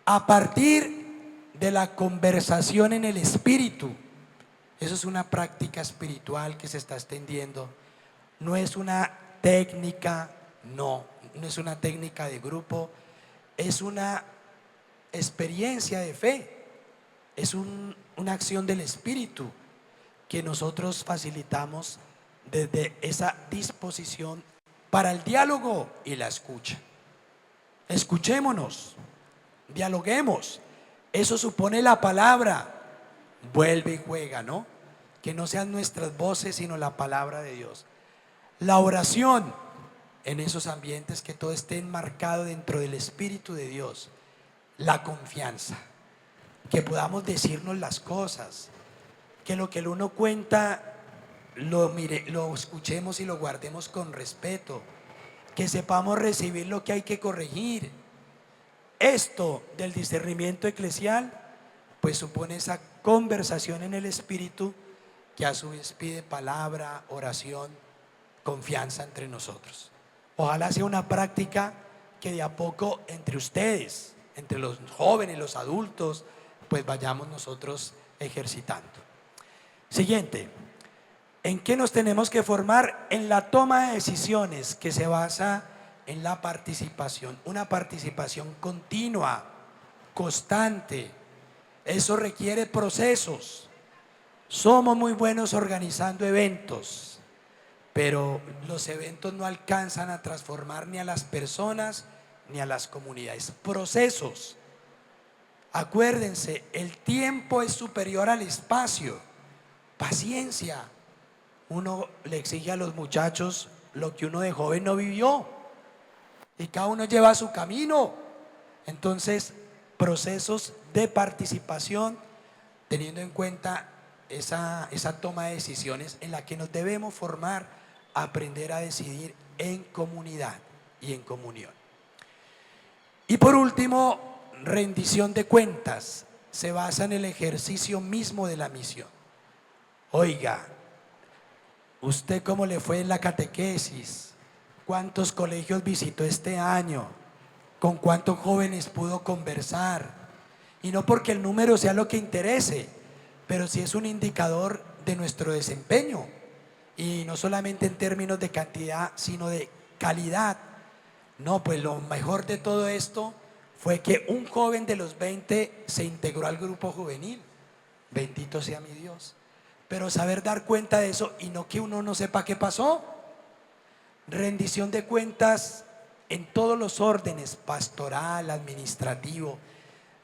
S2: A partir de la conversación en el espíritu, eso es una práctica espiritual que se está extendiendo. No es una técnica, no es una técnica de grupo, es una experiencia de fe. es una acción del Espíritu que nosotros facilitamos desde esa disposición para el diálogo y la escucha. Escuchémonos, dialoguemos. Eso supone la palabra. Vuelve y juega, ¿no? Que no sean nuestras voces, sino la palabra de Dios. La oración en esos ambientes, que todo esté enmarcado dentro del Espíritu de Dios. La confianza, que podamos decirnos las cosas, que lo que el uno cuenta lo escuchemos y lo guardemos con respeto, que sepamos recibir lo que hay que corregir. Esto del discernimiento eclesial pues supone esa conversación en el Espíritu, que a su vez pide palabra, oración, confianza entre nosotros. Ojalá sea una práctica que de a poco entre ustedes, entre los jóvenes, los adultos, pues vayamos nosotros ejercitando. Siguiente, ¿en qué nos tenemos que formar? En la toma de decisiones, que se basa en la participación, una participación continua, constante. Eso requiere procesos. Somos muy buenos organizando eventos, pero los eventos no alcanzan a transformar ni a las personas ni a las comunidades. Procesos. Acuérdense, el tiempo es superior al espacio. Paciencia. Uno le exige a los muchachos lo que uno de joven no vivió, y cada uno lleva su camino. Entonces, procesos de participación, teniendo en cuenta esa toma de decisiones en la que nos debemos formar, aprender a decidir en comunidad y en comunión. Y por último, rendición de cuentas. Se basa en el ejercicio mismo de la misión. Oiga, ¿usted cómo le fue en la catequesis? ¿Cuántos colegios visitó este año? ¿Con cuántos jóvenes pudo conversar? Y no porque el número sea lo que interese, pero sí es un indicador de nuestro desempeño. Y no solamente en términos de cantidad, sino de calidad. No, pues lo mejor de todo esto fue que un joven de los 20 se integró al grupo juvenil. Bendito sea mi Dios. Pero saber dar cuenta de eso y no que uno no sepa qué pasó. Rendición de cuentas en todos los órdenes, pastoral, administrativo,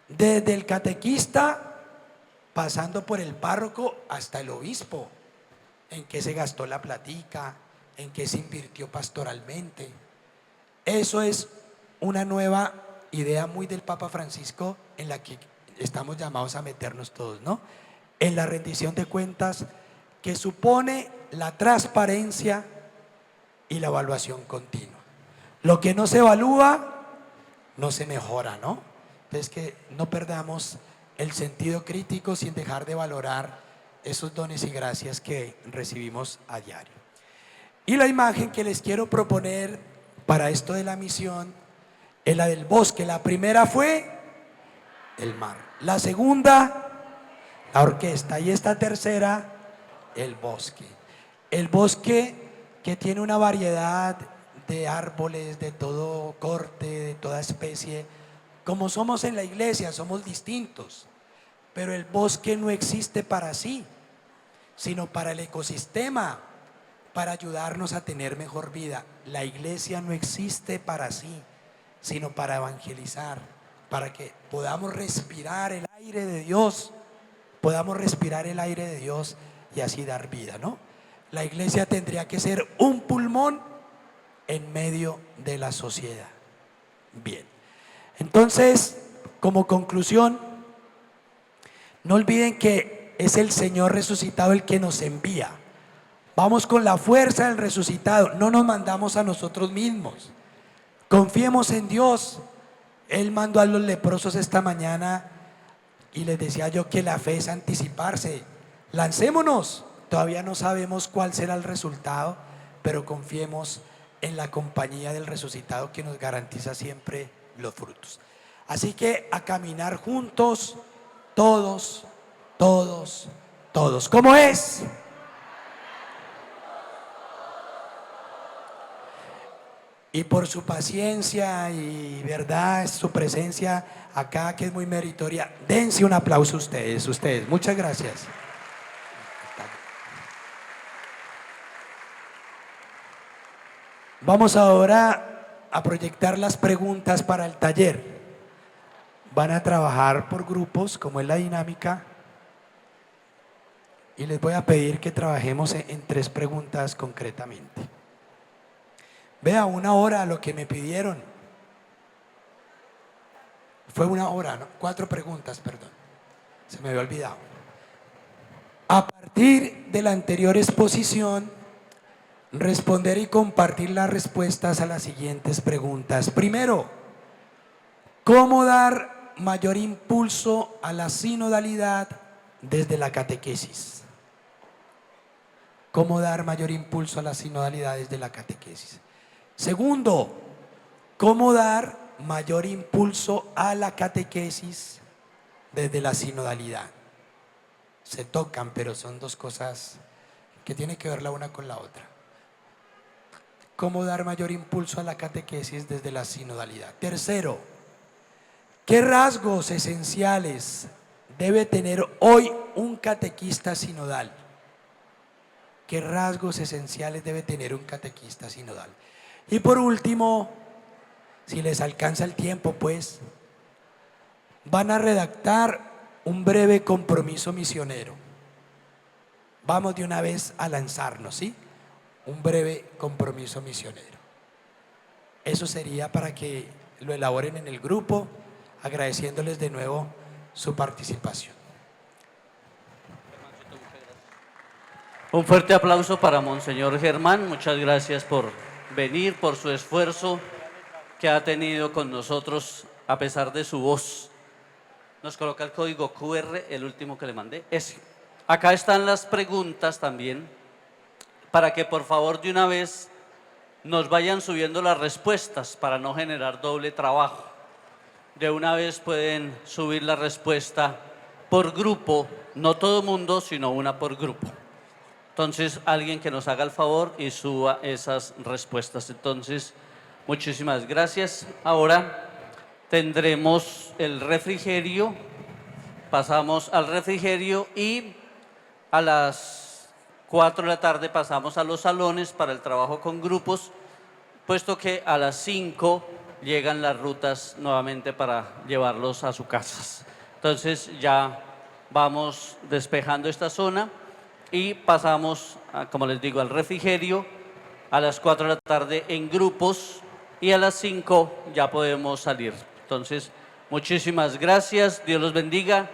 S2: desde el catequista, pasando por el párroco hasta el obispo. En qué se gastó la platica, en qué se invirtió pastoralmente. Eso es una nueva idea muy del Papa Francisco, en la que estamos llamados a meternos todos, ¿no? En la rendición de cuentas, que supone la transparencia y la evaluación continua. Lo que no se evalúa, no se mejora, ¿no? Entonces, que no perdamos el sentido crítico sin dejar de valorar esos dones y gracias que recibimos a diario. Y la imagen que les quiero proponer para esto de la misión es la del bosque. La primera fue el mar, la segunda la orquesta, y esta tercera el bosque. El bosque que tiene una variedad de árboles de todo corte, de toda especie. Como somos en la iglesia, somos distintos, pero el bosque no existe para sí, sino para el ecosistema, para ayudarnos a tener mejor vida. La iglesia no existe para sí, sino para evangelizar, para que podamos respirar el aire de Dios, y así dar vida, ¿no? La iglesia tendría que ser un pulmón en medio de la sociedad. Bien, entonces, como conclusión, no olviden que es el Señor resucitado el que nos envía. Vamos con la fuerza del resucitado, no nos mandamos a nosotros mismos. Confiemos en Dios. Él mandó a los leprosos esta mañana y les decía yo que la fe es anticiparse. Lancémonos. Todavía no sabemos cuál será el resultado, pero confiemos en la compañía del resucitado, que nos garantiza siempre los frutos. Así que a caminar juntos, todos, todos, todos. ¿Cómo es? y por su paciencia y verdad, su presencia acá que es muy meritoria. Dense un aplauso ustedes. Muchas gracias. Vamos ahora a proyectar las preguntas para el taller. Van a trabajar por grupos, como es la dinámica, y les voy a pedir que trabajemos en 3 preguntas concretamente. Vea, 1 hora lo que me pidieron. Fue 1 hora, ¿no? 4 preguntas, perdón. Se me había olvidado. A partir de la anterior exposición, responder y compartir las respuestas a las siguientes preguntas. Primero, ¿cómo dar mayor impulso a la sinodalidad desde la catequesis? ¿Cómo dar mayor impulso a la sinodalidad desde la catequesis? Segundo, ¿cómo dar mayor impulso a la catequesis desde la sinodalidad? Se tocan, pero son 2 cosas que tienen que ver la una con la otra. ¿Cómo dar mayor impulso a la catequesis desde la sinodalidad? Tercero, ¿qué rasgos esenciales debe tener hoy un catequista sinodal? ¿Qué rasgos esenciales debe tener un catequista sinodal? Y por último, si les alcanza el tiempo, pues, van a redactar un breve compromiso misionero. Vamos de una vez a lanzarnos, ¿sí? Un breve compromiso misionero. Eso sería para que lo elaboren en el grupo, agradeciéndoles de nuevo su participación.
S1: Un fuerte aplauso para Monseñor Germán. Muchas gracias por venir, por su esfuerzo que ha tenido con nosotros a pesar de su voz. Nos coloca el código QR, el último que le mandé, ese. Acá están las preguntas también, para que por favor de una vez nos vayan subiendo las respuestas para no generar doble trabajo. De una vez pueden subir la respuesta por grupo, no todo mundo, sino una por grupo. Entonces, alguien que nos haga el favor y suba esas respuestas. Entonces, muchísimas gracias. Ahora tendremos el refrigerio. Pasamos al refrigerio y a las 4 de la tarde pasamos a los salones para el trabajo con grupos, puesto que a las 5 llegan las rutas nuevamente para llevarlos a sus casas. Entonces, ya vamos despejando esta zona y pasamos, como les digo, al refrigerio a las 4 de la tarde en grupos y a las 5 ya podemos salir. Entonces, muchísimas gracias, Dios los bendiga.